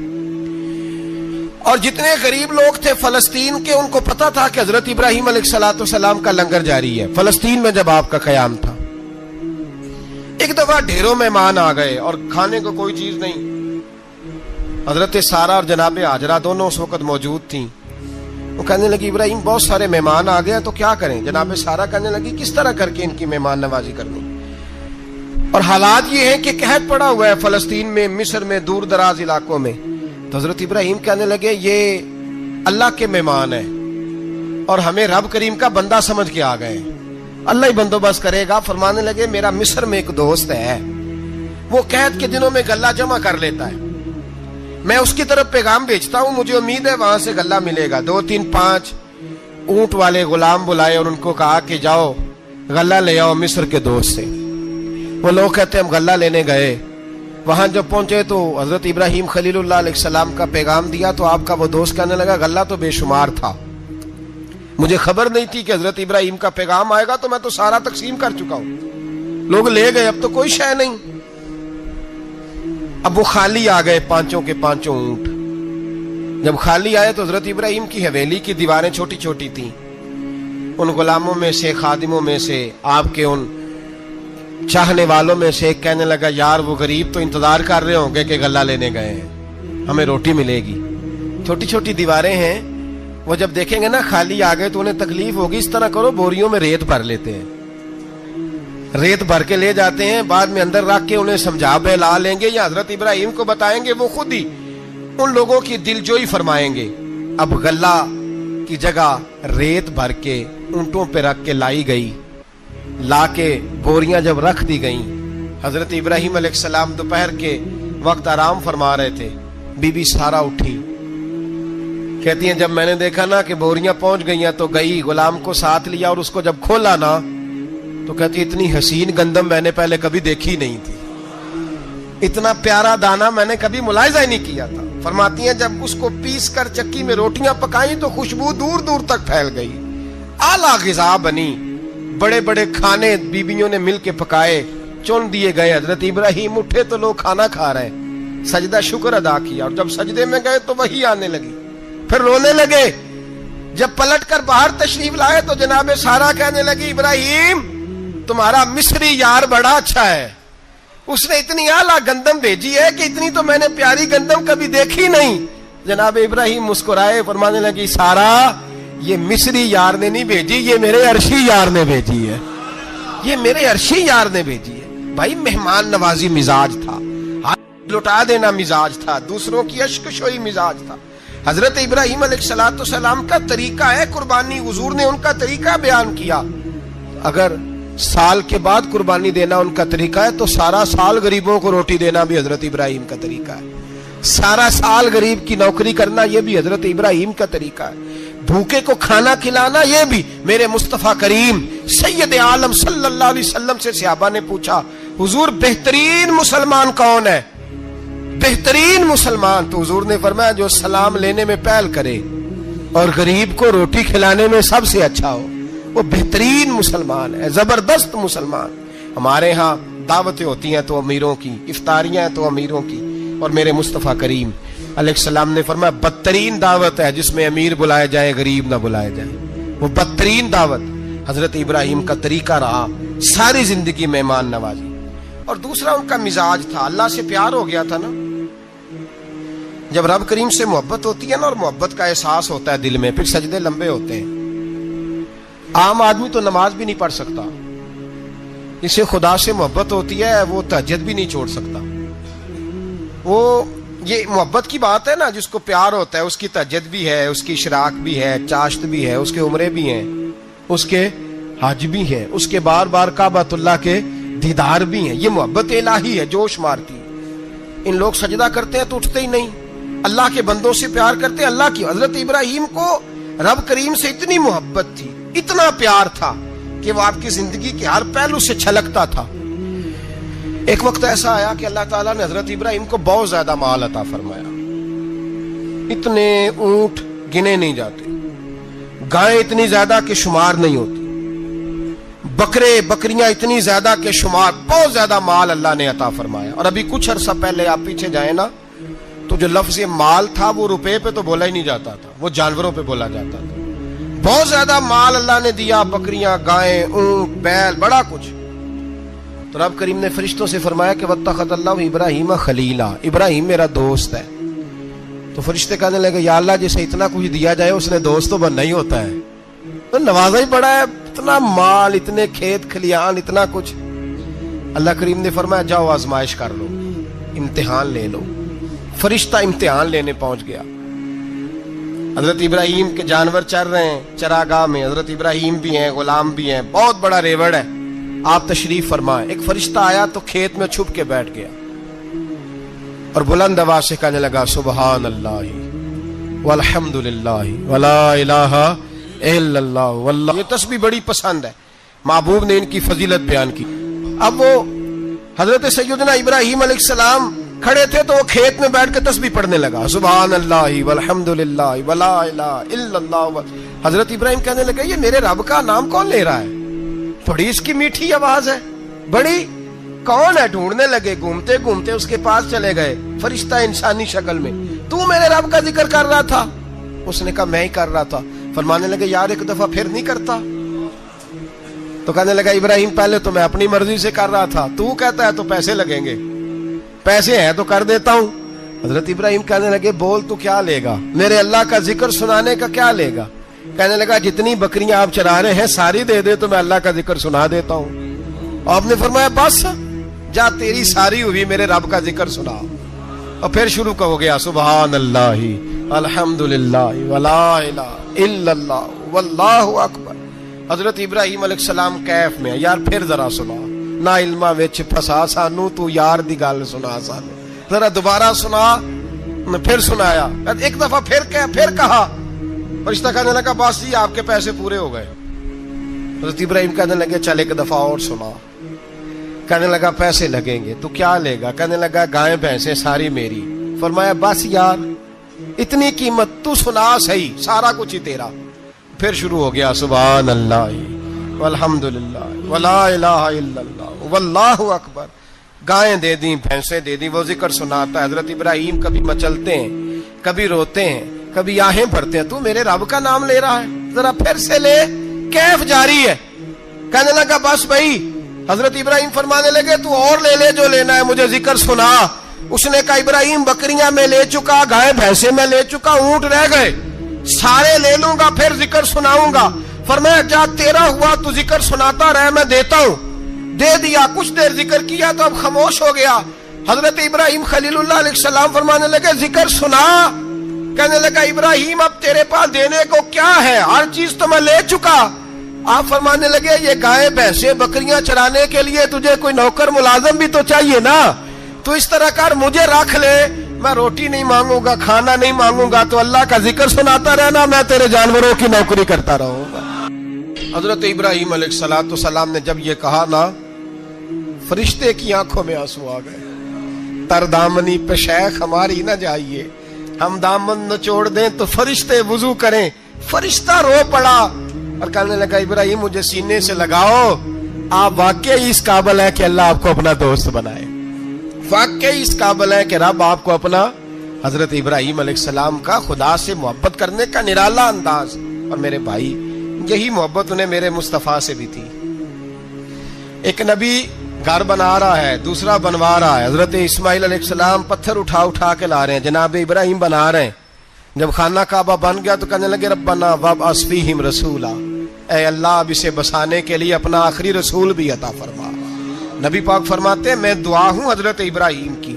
اور جتنے غریب لوگ تھے فلسطین کے، ان کو پتا تھا کہ حضرت ابراہیم علیہ السلام کا لنگر جاری ہے۔ فلسطین میں جب آپ کا قیام تھا، ایک دفعہ ڈھیروں مہمان آ گئے اور کھانے کو کوئی چیز نہیں۔ حضرت سارہ اور جناب ہاجرہ دونوں اس وقت موجود تھیں۔ وہ کہنے لگی ابراہیم بہت سارے مہمان آ گئے تو کیا کریں؟ جناب سارہ کہنے لگی کس طرح کر کے ان کی مہمان نوازی کرنی؟ اور حالات یہ ہیں کہ قحط پڑا ہوا ہے فلسطین میں، مصر میں، دور دراز علاقوں میں۔ تو حضرت ابراہیم کہنے لگے یہ اللہ کے مہمان ہیں اور ہمیں رب کریم کا بندہ سمجھ کے آ گئے، اللہ ہی بندوبست کرے گا۔ فرمانے لگے میرا مصر میں ایک دوست ہے، وہ قحط کے دنوں میں غلہ جمع کر لیتا ہے، میں اس کی طرف پیغام بھیجتا ہوں، مجھے امید ہے وہاں سے غلہ ملے گا۔ 2 3 5 اونٹ والے غلام بلائے اور ان کو کہا کہ جاؤ غلہ لے آؤ مصر کے دوست سے۔ وہ لوگ کہتے ہیں ہم غلہ لینے گئے، وہاں جب پہنچے تو حضرت ابراہیم خلیل اللہ علیہ السلام کا پیغام دیا تو آپ کا وہ دوست کہنے لگا غلہ تو بے شمار تھا، مجھے خبر نہیں تھی کہ حضرت ابراہیم کا پیغام آئے گا، تو میں تو سارا تقسیم کر چکا ہوں، لوگ لے گئے، اب تو کوئی شے نہیں۔ اب وہ خالی آ گئے 5 کے 5 اونٹ۔ جب خالی آئے تو حضرت ابراہیم کی حویلی کی دیواریں چھوٹی چھوٹی تھیں، ان غلاموں میں سے، خادموں میں سے، آپ کے ان چاہنے والوں میں سے ایک کہنے لگا یار وہ غریب تو انتظار کر رہے ہوں گے کہ غلہ لینے گئے ہیں، ہمیں روٹی ملے گی۔ چھوٹی چھوٹی دیواریں ہیں، وہ جب دیکھیں گے نا خالی آ گئے تو انہیں تکلیف ہوگی، اس طرح کرو بوریوں میں ریت بھر لیتے ہیں، ریت بھر کے لے جاتے ہیں، بعد میں اندر رکھ کے انہیں سمجھا بہلا لیں گے یا حضرت ابراہیم کو بتائیں گے، وہ خود ہی ان لوگوں کی دل جوئی فرمائیں گے۔ اب غلہ کی جگہ ریت بھر کے اونٹوں پہ رکھ کے لائی گئی، لا کے بوریاں جب رکھ دی گئیں، حضرت ابراہیم علیہ السلام دوپہر کے وقت آرام فرما رہے تھے، بی بی سارہ اٹھی، کہتی ہیں جب میں نے دیکھا نا کہ بوریاں پہنچ گئی ہیں تو گئی، غلام کو ساتھ لیا اور اس کو جب کھولا نا تو کہتی اتنی حسین گندم میں نے پہلے کبھی دیکھی نہیں تھی، اتنا پیارا دانا میں نے کبھی ملاحظہ ہی نہیں کیا تھا۔ فرماتی ہیں جب اس کو پیس کر چکی میں روٹیاں پکائیں تو خوشبو دور دور تک پھیل گئی، اعلیٰ غذا بنی، بڑے بڑے کھانے بیبیوں نے مل کے پکائے، چن دیے گئے۔ حضرت ابراہیم اٹھے تو لوگ کھانا کھا رہے، سجدہ شکر ادا کیا، اور جب سجدے میں گئے تو وہی آنے لگی، پھر رونے لگے۔ جب پلٹ کر باہر تشریف لائے تو جناب سارہ کہنے لگی ابراہیم تمہارا مصری یار بڑا اچھا ہے، اس نے اتنی اعلیٰ گندم بھیجی ہے کہ اتنی تو میں نے پیاری گندم کبھی دیکھی نہیں۔ جناب ابراہیم مسکرائے، فرمانے لگی سارہ یہ مصری یار نے نہیں بھیجی، یہ میرے عرشی یار نے بھیجی ہے، یہ میرے عرشی یار نے بھیجی ہے۔ بھائی مہمان نوازی مزاج تھا، ہاتھ لٹا دینا مزاج تھا، دوسروں کی اشکشوئی مزاج تھا۔ حضرت ابراہیم علیہ السلام کا طریقہ ہے قربانی، حضور نے ان کا طریقہ بیان کیا۔ اگر سال کے بعد قربانی دینا ان کا طریقہ ہے تو سارا سال غریبوں کو روٹی دینا بھی حضرت ابراہیم کا طریقہ ہے، سارا سال غریب کی نوکری کرنا یہ بھی حضرت ابراہیم کا طریقہ ہے، بھوکے کو کھانا کھلانا یہ بھی۔ میرے مصطفیٰ کریم سید عالم صلی اللہ علیہ وسلم سے صحابہ نے پوچھا حضور بہترین مسلمان کون ہے؟ بہترین مسلمان؟ تو حضور نے فرمایا جو سلام لینے میں پہل کرے اور غریب کو روٹی کھلانے میں سب سے اچھا ہو، وہ بہترین مسلمان ہے، زبردست مسلمان۔ ہمارے ہاں دعوتیں ہوتی ہیں تو امیروں کی، افطاریاں ہیں تو امیروں کی، اور میرے مصطفیٰ کریم علیہ السلام نے فرمایا بدترین دعوت ہے جس میں امیر بلائے جائے غریب نہ بلائے جائے، وہ بدترین دعوت۔ حضرت ابراہیم کا طریقہ رہا ساری زندگی مہمان نوازی. اور دوسرا ان کا مزاج تھا, اللہ سے پیار ہو گیا تھا نا. جب رب کریم سے محبت ہوتی ہے نا اور محبت کا احساس ہوتا ہے دل میں, پھر سجدے لمبے ہوتے ہیں. عام آدمی تو نماز بھی نہیں پڑھ سکتا, جسے خدا سے محبت ہوتی ہے وہ تہجد بھی نہیں چھوڑ سکتا. وہ یہ محبت کی بات ہے نا, جس کو پیار ہوتا ہے اس کی تہجد بھی ہے, اس کی اشراق بھی ہے, چاشت بھی ہے, اس کے عمرے بھی ہیں, اس کے حج بھی ہیں, اس کے بار بار کعبۃ اللہ کے دیدار بھی ہیں. یہ محبت الہی ہے, جوش مارتی ہے. ان لوگ سجدہ کرتے ہیں تو اٹھتے ہی نہیں. اللہ کے بندوں سے پیار کرتے ہیں, اللہ کی. حضرت ابراہیم کو رب کریم سے اتنی محبت تھی, اتنا پیار تھا کہ وہ آپ کی زندگی کے ہر پہلو سے چھلکتا تھا. ایک وقت ایسا آیا کہ اللہ تعالیٰ نے حضرت ابراہیم کو بہت زیادہ مال عطا فرمایا. اتنے اونٹ گنے نہیں جاتے, گائیں اتنی زیادہ کہ شمار نہیں ہوتی, بکرے بکریاں اتنی زیادہ کہ شمار, بہت زیادہ مال اللہ نے عطا فرمایا. اور ابھی کچھ عرصہ پہلے آپ پیچھے جائیں نا تو جو لفظ مال تھا وہ روپے پہ تو بولا ہی نہیں جاتا تھا, وہ جانوروں پہ بولا جاتا تھا. بہت زیادہ مال اللہ نے دیا, بکریاں, گائیں, اونٹ, بیل, بڑا کچھ. تو رب کریم نے فرشتوں سے فرمایا کہ واتخذ اللہ ابراہیم خلیلا, ابراہیم میرا دوست ہے. تو فرشتے کہنے لگے یا اللہ جسے اتنا کچھ دیا جائے اس نے دوست تو بننا ہی ہوتا ہے, تو نوازا ہی پڑا ہے, اتنا مال, اتنے کھیت کھلیان, اتنا کچھ. اللہ کریم نے فرمایا جاؤ آزمائش کر لو, امتحان لے لو. فرشتہ امتحان لینے پہنچ گیا. حضرت ابراہیم کے جانور چر رہے ہیں چراگاہ میں, حضرت ابراہیم بھی ہیں, غلام بھی ہیں, بہت بڑا ریوڑ ہے. آپ تشریف فرمائیں. ایک فرشتہ آیا تو کھیت میں چھپ کے بیٹھ گیا اور بلند آواز سے کہنے لگا سبحان اللہ والحمد للہ ولا الہ الا اللہ واللہ. یہ تسبیح بڑی پسند ہے, محبوب نے ان کی فضیلت بیان کی. اب وہ حضرت سیدنا ابراہیم علیہ السلام کھڑے تھے تو وہ کھیت میں بیٹھ کے تسبیح پڑھنے لگا سبحان اللہ والحمد للہ ولا الہ الا اللہ. حضرت ابراہیم کہنے لگے یہ میرے رب کا نام کون لے رہا ہے, بڑی اس کی میٹھی آواز ہے, بڑی کون ہے. ڈھونڈنے لگے, گھومتے گھومتے اس کے پاس چلے گئے, فرشتہ انسانی شکل میں. تو میرے رب کا ذکر کر رہا تھا؟ اس نے کہا میں ہی کر رہا تھا. فرمانے لگے یار ایک دفعہ پھر نہیں کرتا. تو کہنے لگا ابراہیم پہلے تو میں اپنی مرضی سے کر رہا تھا, تو کہتا ہے تو پیسے لگیں گے, پیسے ہیں تو کر دیتا ہوں. حضرت ابراہیم کہنے لگے بول تو کیا لے گا, میرے اللہ کا ذکر سنانے کا کیا لے گا. کہنے لگا جتنی بکریاں آپ چرا رہے ہیں ساری دے دے تو میں اللہ کا ذکر سنا دیتا ہوں. آپ نے فرمایا بس جا تیری ساری ہوئی, میرے رب کا ذکر سنا. اور پھر شروع ہو گیا سبحان اللہ الحمدللہ ولا الہ الا اللہ واللہ اکبر. حضرت ابراہیم علیہ السلام کیف میں, یار پھر ذرا سنا, نہ علما وچ پھسا سانو, تو یار دی گل سنا سانو, ذرا دوبارہ سنا. پھر سنایا, ایک دفعہ پھر کہا. فرشتہ کہنے لگا بس جی آپ کے پیسے پورے ہو گئے. حضرت ابراہیم کہنے لگے چل ایک دفعہ اور سنا. کہنے لگا پیسے لگیں گے. تو کیا لے گا؟ کہنے لگا گائیں بھینسیں ساری میری. فرمایا بس یار اتنی قیمت, تو سنا صحیح, سارا کچھ ہی تیرا. پھر شروع ہو گیا سبحان اللہ والحمدللہ ولا الہ الا اللہ واللہ اکبر. گائیں دے دیں, بھینسیں دے دیں, وہ ذکر سناتا ہے. حضرت ابراہیم کبھی مچلتے ہیں, کبھی روتے ہیں, کبھی آہیں بھرتے ہیں. تو میرے رب کا نام لے رہا ہے, ذرا پھر سے لے. کیف جاری ہے. کہنے لگا بس بھائی. حضرت ابراہیم فرمانے لگے تو اور لے لے جو لینا ہے, مجھے ذکر سنا. اس نے کہا ابراہیم بکریاں میں لے چکا, گائے بھینسیں میں لے چکا, اونٹ رہ گئے, سارے لے لوں گا پھر ذکر سناؤں گا. فرمایا جا تیرا ہوا تو ذکر سناتا رہ, میں دیتا ہوں. دے دیا, کچھ دیر ذکر کیا تو اب خاموش ہو گیا. حضرت ابراہیم خلیل اللہ علیہ السلام فرمانے لگے ذکر سنا. کہنے لگا ابراہیم اب تیرے پاس دینے کو کیا ہے, ہر چیز تو میں لے چکا. آپ فرمانے لگے یہ گائے بھینسیں بکریاں چرانے کے لیے تجھے کوئی نوکر ملازم بھی تو چاہیے نا. تو اس طرح کر, مجھے رکھ لے, میں روٹی نہیں مانگوں گا, کھانا نہیں مانگوں گا, تو اللہ کا ذکر سناتا رہنا, میں تیرے جانوروں کی نوکری کرتا رہوں گا. حضرت ابراہیم علیہ السلام نے جب یہ کہا نا, فرشتے کی آنکھوں میں آنسو آ گئے. تر دامنی پہ شیخ ہماری نہ جائیے, ہم دامن نچوڑ دیں تو فرشتے وضو کریں. فرشتہ رو پڑا اور کہنے لگا ابراہیم مجھے سینے سے لگاؤ, آپ واقعی اس قابل ہیں کہ اللہ آپ کو اپنا دوست بنائے, واقعی اس قابل ہیں کہ رب آپ کو اپنا. حضرت ابراہیم علیہ السلام کا خدا سے محبت کرنے کا نرالا انداز. اور میرے بھائی یہی محبت انہیں میرے مصطفیٰ سے بھی تھی۔ ایک نبی گھر بنا رہا ہے، دوسرا بنوا رہا ہے۔ حضرت اسماعیل علیہ السلام پتھر اٹھا اٹھا کے لا رہے ہیں، جناب ابراہیم بنا رہے ہیں۔ جب خانہ کعبہ بن گیا تو کہنے لگے ربنا وابعث فیہم رسولا، اے اللہ اب اسے بسانے کے لیے اپنا آخری رسول بھی عطا فرما۔ نبی پاک فرماتے ہیں میں دعا ہوں حضرت ابراہیم کی۔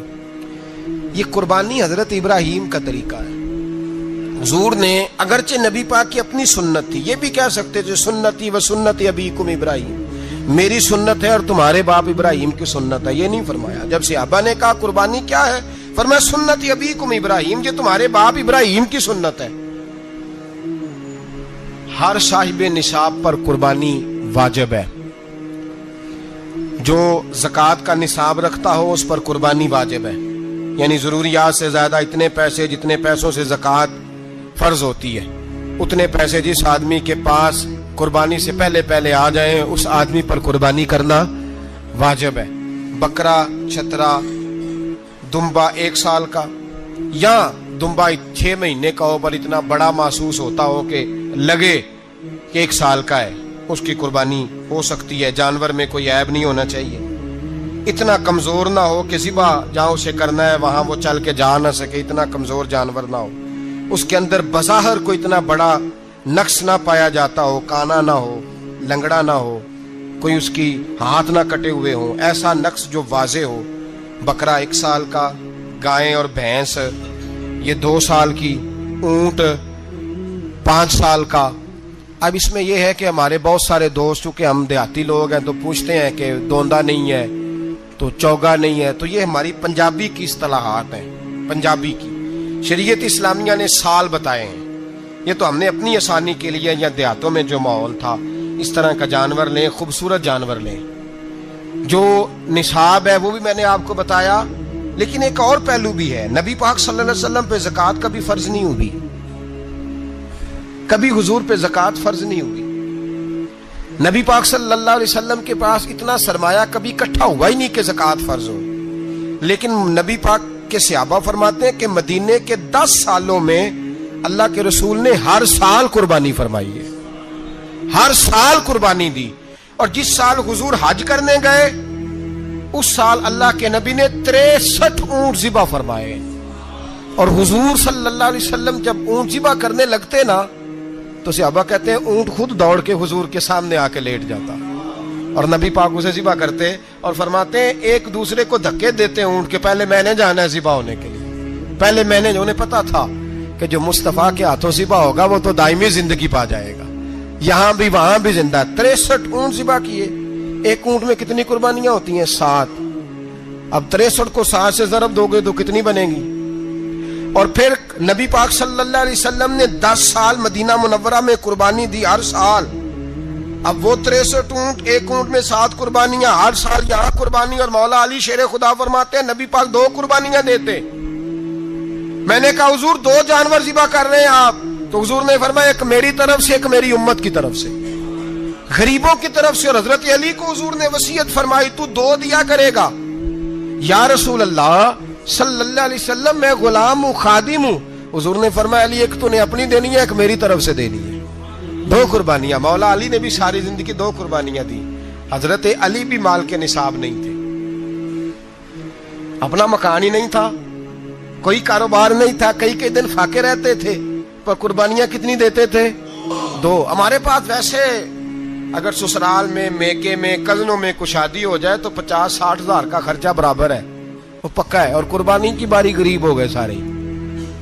یہ قربانی حضرت ابراہیم کا طریقہ ہے۔ حضور نے اگرچہ نبی پاک کی اپنی سنت تھی، یہ بھی کہہ سکتے تھے سنتی و سنت ابیکم ابراہیم، میری سنت ہے اور تمہارے باپ ابراہیم کی سنت ہے، یہ نہیں فرمایا۔ جب صحابہ نے کہا قربانی کیا ہے، فرمایا سنت ابیکم ابراہیم، یہ تمہارے باپ ابراہیم کی سنت ہے۔ ہر صاحب نصاب پر قربانی واجب ہے، جو زکوٰۃ کا نصاب رکھتا ہو اس پر قربانی واجب ہے، یعنی ضروریات سے زیادہ اتنے پیسے جتنے پیسوں سے زکوٰۃ فرض ہوتی ہے، اتنے پیسے جس آدمی کے پاس قربانی سے پہلے آ جائیں اس آدمی پر قربانی کرنا واجب ہے۔ بکرا، چھترا، دمبا 1 سال کا یا دمبا 6 مہینے کا ہو پر اتنا بڑا محسوس ہوتا ہو کہ لگے کہ 1 سال کا ہے، اس کی قربانی ہو سکتی ہے۔ جانور میں کوئی عیب نہیں ہونا چاہیے، اتنا کمزور نہ ہو کہ ذبح جہاں اسے کرنا ہے وہاں وہ چل کے جا نہ سکے، اتنا کمزور جانور نہ ہو، اس کے اندر بظاہر کوئی اتنا بڑا نقص نہ پایا جاتا ہو، کانا نہ ہو، لنگڑا نہ ہو، کوئی اس کی ہاتھ نہ کٹے ہوئے ہوں، ایسا نقص جو واضح ہو۔ بکرا 1 سال کا، گائیں اور بھینس یہ 2 سال کی، اونٹ 5 سال کا۔ اب اس میں یہ ہے کہ ہمارے بہت سارے دوست چونکہ ہم دیہاتی لوگ ہیں تو پوچھتے ہیں کہ دوندا نہیں ہے تو چوگا نہیں ہے، تو یہ ہماری پنجابی کی اصطلاحات ہیں، پنجابی کی۔ شریعت اسلامیہ نے سال بتائے ہیں، یہ تو ہم نے اپنی آسانی کے لیے، یا دیہاتوں میں جو ماحول تھا اس طرح کا جانور لیں، خوبصورت جانور لیں۔ جو نصاب ہے وہ بھی میں نے آپ کو بتایا، لیکن ایک اور پہلو بھی ہے، نبی پاک صلی اللہ علیہ وسلم پہ زکوٰۃ کبھی فرض نہیں ہوئی، کبھی حضور پہ زکوٰۃ فرض نہیں ہوئی۔ نبی پاک صلی اللہ علیہ وسلم کے پاس اتنا سرمایہ کبھی اکٹھا ہوا ہی نہیں کہ زکوٰۃ فرض ہو، لیکن نبی پاک کے صحابہ فرماتے ہیں کہ مدینے کے 10 سالوں میں اللہ کے رسول نے ہر سال قربانی فرمائی ہے، ہر سال قربانی دی۔ اور جس سال حضور حج کرنے گئے اس سال اللہ کے نبی نے 63 اونٹ ذبح فرمائے، اور حضور صلی اللہ علیہ وسلم جب اونٹ ذبح کرنے لگتے نا تو صحابہ کہتے ہیں اونٹ خود دوڑ کے حضور کے سامنے آ کے لیٹ جاتا، اور نبی پاک اسے ذبح کرتے اور فرماتے ہیں ایک دوسرے کو دھکے دیتے اونٹ کے، پہلے میں نے جانا ہے ذبح ہونے کے لیے، پہلے میں نے، انہیں پتا تھا کہ جو مصطفیٰ کے ہاتھوں ذبح ہوگا وہ تو دائمی زندگی پا جائے گا، یہاں بھی وہاں بھی زندہ۔ 63 اونٹ ذبح کیے۔ ایک اونٹ میں کتنی قربانیاں ہوتی ہیں؟ 7۔ اب 63 کو 7 سے ضرب دو گے تو کتنی بنے گی؟ اور پھر نبی پاک صلی اللہ علیہ وسلم نے 10 سال مدینہ منورہ میں قربانی دی، ہر سال۔ اب وہ 63 اونٹ، ایک اونٹ میں 7 قربانیاں، ہر سال یہاں قربانی۔ اور مولا علی شیر خدا فرماتے ہیں نبی پاک 2 قربانیاں دیتے۔ میں نے کہا حضور 2 جانور ذبح کر رہے ہیں آپ، تو حضور نے فرمایا ایک میری طرف سے، ایک میری امت کی طرف سے، غریبوں کی طرف سے۔ اور حضرت علی کو حضور نے وصیت فرمائی تو 2 دیا کرے گا۔ یا رسول اللہ صلی اللہ علیہ وسلم میں غلام ہوں، خادم ہوں۔ حضور نے فرمایا علی ایک تو نے اپنی دینی ہے، ایک میری طرف سے دینی ہے۔ 2 قربانیاں۔ مولا علی نے بھی ساری زندگی 2 قربانیاں دی۔ حضرت علی بھی مال کے نصاب نہیں تھے، اپنا مکان ہی نہیں تھا، کوئی کاروبار نہیں تھا، کئی دن فاقے رہتے تھے، پر قربانیاں کتنی دیتے تھے؟ 2۔ ہمارے پاس ویسے اگر سسرال میں، میکے میں، کزنوں میں کچھ شادی ہو جائے تو 50-60 ہزار کا خرچہ برابر ہے، وہ پکا ہے۔ اور قربانی کی باری غریب ہو گئے، سارے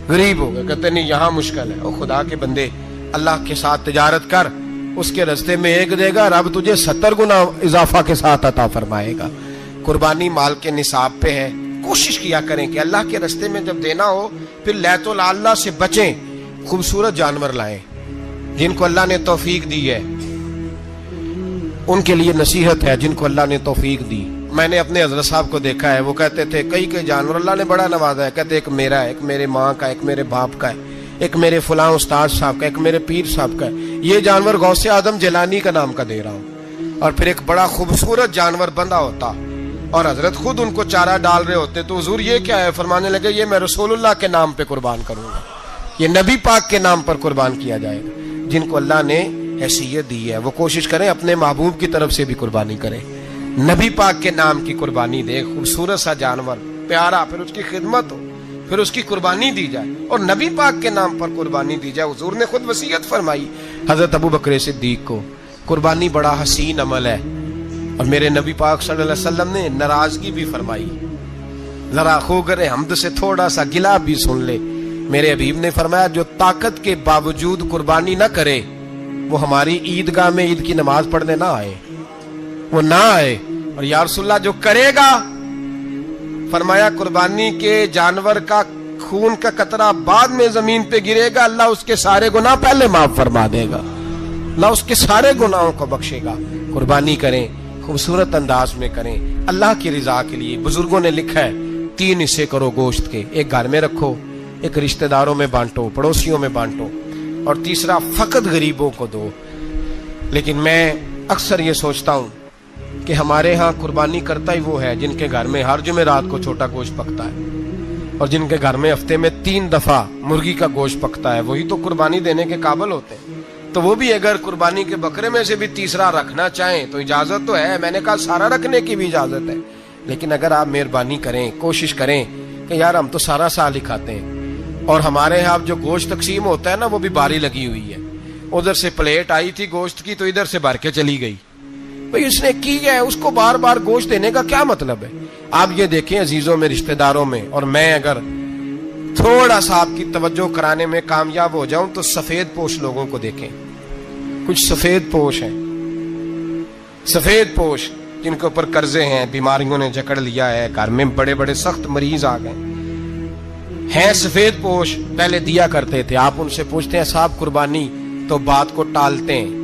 غریب ہو گئے، کہتے نہیں یہاں مشکل ہے۔ او خدا کے بندے، اللہ کے ساتھ تجارت کر، اس کے رستے میں 1 دے گا، رب تجھے 70 گنا اضافہ کے ساتھ عطا فرمائے گا۔ قربانی مال کے نصاب پہ ہے۔ کوشش کیا کریں کہ اللہ کے رستے میں جب دینا ہو پھر لیت اللہ سے بچیں، خوبصورت جانور لائیں۔ جن کو اللہ نے توفیق دی ہے ان کے لیے نصیحت ہے، جن کو اللہ نے توفیق دی۔ میں نے اپنے حضرت صاحب کو دیکھا ہے، وہ کہتے تھے کئی جانور اللہ نے بڑا نوازا ہے، کہتے ایک میرا ہے، ایک میرے ماں کا، ایک میرے باپ کا ہے، ایک میرے فلاں استاد صاحب کا، ایک میرے پیر صاحب کا ہے۔ یہ جانور غوث اعظم جیلانی کا نام کا دے رہا ہوں۔ اور پھر ایک بڑا خوبصورت جانور بندھا ہوتا اور حضرت خود ان کو چارہ ڈال رہے ہوتے، تو حضور یہ کیا ہے؟ فرمانے لگے یہ میں رسول اللہ کے نام پہ قربان کروں گا، یہ نبی پاک کے نام پر قربان کیا جائے گا۔ جن کو اللہ نے حیثیت دی ہے، وہ کوشش کریں اپنے محبوب کی طرف سے بھی قربانی کریں، نبی پاک کے نام کی قربانی دے، خوبصورت سا جانور پیارا، پھر اس کی خدمت ہو، پھر اس کی قربانی دی جائے اور نبی پاک کے نام پر قربانی دی جائے۔ حضور نے خود وصیت فرمائی حضرت ابو بکر صدیق کو، قربانی بڑا حسین عمل ہے، اور میرے نبی پاک صلی اللہ علیہ وسلم نے ناراضگی بھی فرمائی، ذرا خوگر حمد سے تھوڑا سا گلا بھی سن لے۔ میرے حبیب نے فرمایا جو طاقت کے باوجود قربانی نہ کرے وہ ہماری عیدگاہ میں عید کی نماز پڑھنے نہ آئے، وہ نہ آئے۔ اور یا رسول اللہ جو کرے گا، فرمایا قربانی کے جانور کا خون کا قطرہ بعد میں زمین پہ گرے گا، اللہ اس کے سارے گناہ پہلے معاف فرما دے گا، اللہ اس کے سارے گناہوں کو بخشے گا۔ قربانی کریں، خوبصورت انداز میں کریں، اللہ کی رضا کے لیے۔ بزرگوں نے لکھا ہے 3 حصے کرو گوشت کے، ایک گھر میں رکھو، ایک رشتہ داروں میں بانٹو، پڑوسیوں میں بانٹو، اور تیسرا فقط غریبوں کو دو۔ لیکن میں اکثر یہ سوچتا ہوں کہ ہمارے ہاں قربانی کرتا ہی وہ ہے جن کے گھر میں ہر جمعرات کو چھوٹا گوشت پکتا ہے، اور جن کے گھر میں ہفتے میں 3 دفعہ مرغی کا گوشت پکتا ہے، وہی تو قربانی دینے کے قابل ہوتے ہیں۔ تو وہ بھی اگر قربانی کے بکرے میں سے بھی تیسرا رکھنا چاہیں تو اجازت تو ہے، میں نے کہا سارا رکھنے کی بھی اجازت ہے، لیکن اگر آپ مہربانی کریں، کوشش کریں کہ یار ہم تو سارا سال ہی کھاتے ہیں، اور ہمارے ہاں جو گوشت تقسیم ہوتا ہے نا وہ بھی باری لگی ہوئی ہے، ادھر سے پلیٹ آئی تھی گوشت کی تو ادھر سے بھر کے چلی گئی، بھئی اس نے کی ہے، اس کو بار بار گوشت دینے کا کیا مطلب ہے؟ آپ یہ دیکھیں عزیزوں میں، رشتہ داروں میں، اور میں اگر تھوڑا سا آپ کی توجہ کرانے میں کامیاب ہو جاؤں تو سفید پوش لوگوں کو دیکھیں، کچھ سفید پوش ہیں، سفید پوش جن کے اوپر قرضے ہیں، بیماریوں نے جکڑ لیا ہے، گھر میں بڑے بڑے سخت مریض آ گئے ہیں، سفید پوش پہلے دیا کرتے تھے۔ آپ ان سے پوچھتے ہیں صاحب قربانی، تو بات کو ٹالتے ہیں،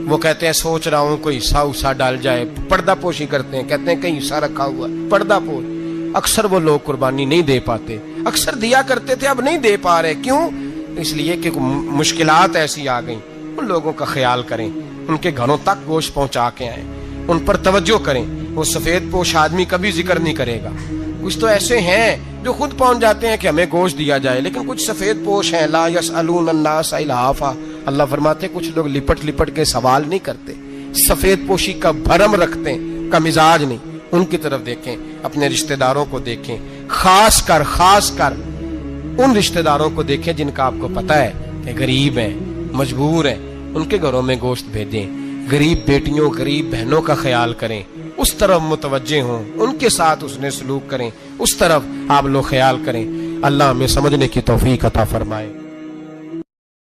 وہ کہتے ہیں سوچ رہا ہوں کوئی حصہ ڈال جائے، پردہ پوشی کرتے ہیں، کہتے ہیں کہیں حصہ رکھا ہوا پردہ پوش۔ اکثر وہ لوگ قربانی نہیں دے پاتے، اکثر دیا کرتے تھے اب نہیں دے پا رہے، کیوں؟ اس لیے کہ مشکلات ایسی آ گئیں۔ ان لوگوں کا خیال کریں، ان کے گھروں تک گوشت پہنچا کے آئیں، ان پر توجہ کریں۔ وہ سفید پوش آدمی کبھی ذکر نہیں کرے گا، کچھ تو ایسے ہیں جو خود پہنچ جاتے ہیں کہ ہمیں گوشت دیا جائے، لیکن کچھ سفید پوش ہیں لا یسألون الناس الحافا، اللہ فرماتے ہیں کچھ لوگ لپٹ لپٹ کے سوال نہیں کرتے، سفید پوشی کا بھرم رکھتے ہیں، کا مزاج نہیں۔ ان کی طرف دیکھیں، اپنے رشتہ داروں کو دیکھیں، خاص کر ان رشتہ داروں کو دیکھیں جن کا آپ کو پتا ہے کہ غریب ہیں، مجبور ہیں، ان کے گھروں میں گوشت بھیجیں۔ غریب بیٹیوں، غریب بہنوں کا خیال کریں، اس طرف متوجہ ہوں، ان کے ساتھ اس نے سلوک کریں، اس طرف آپ لوگ خیال کریں۔ اللہ ہمیں سمجھنے کی توفیق عطا فرمائے۔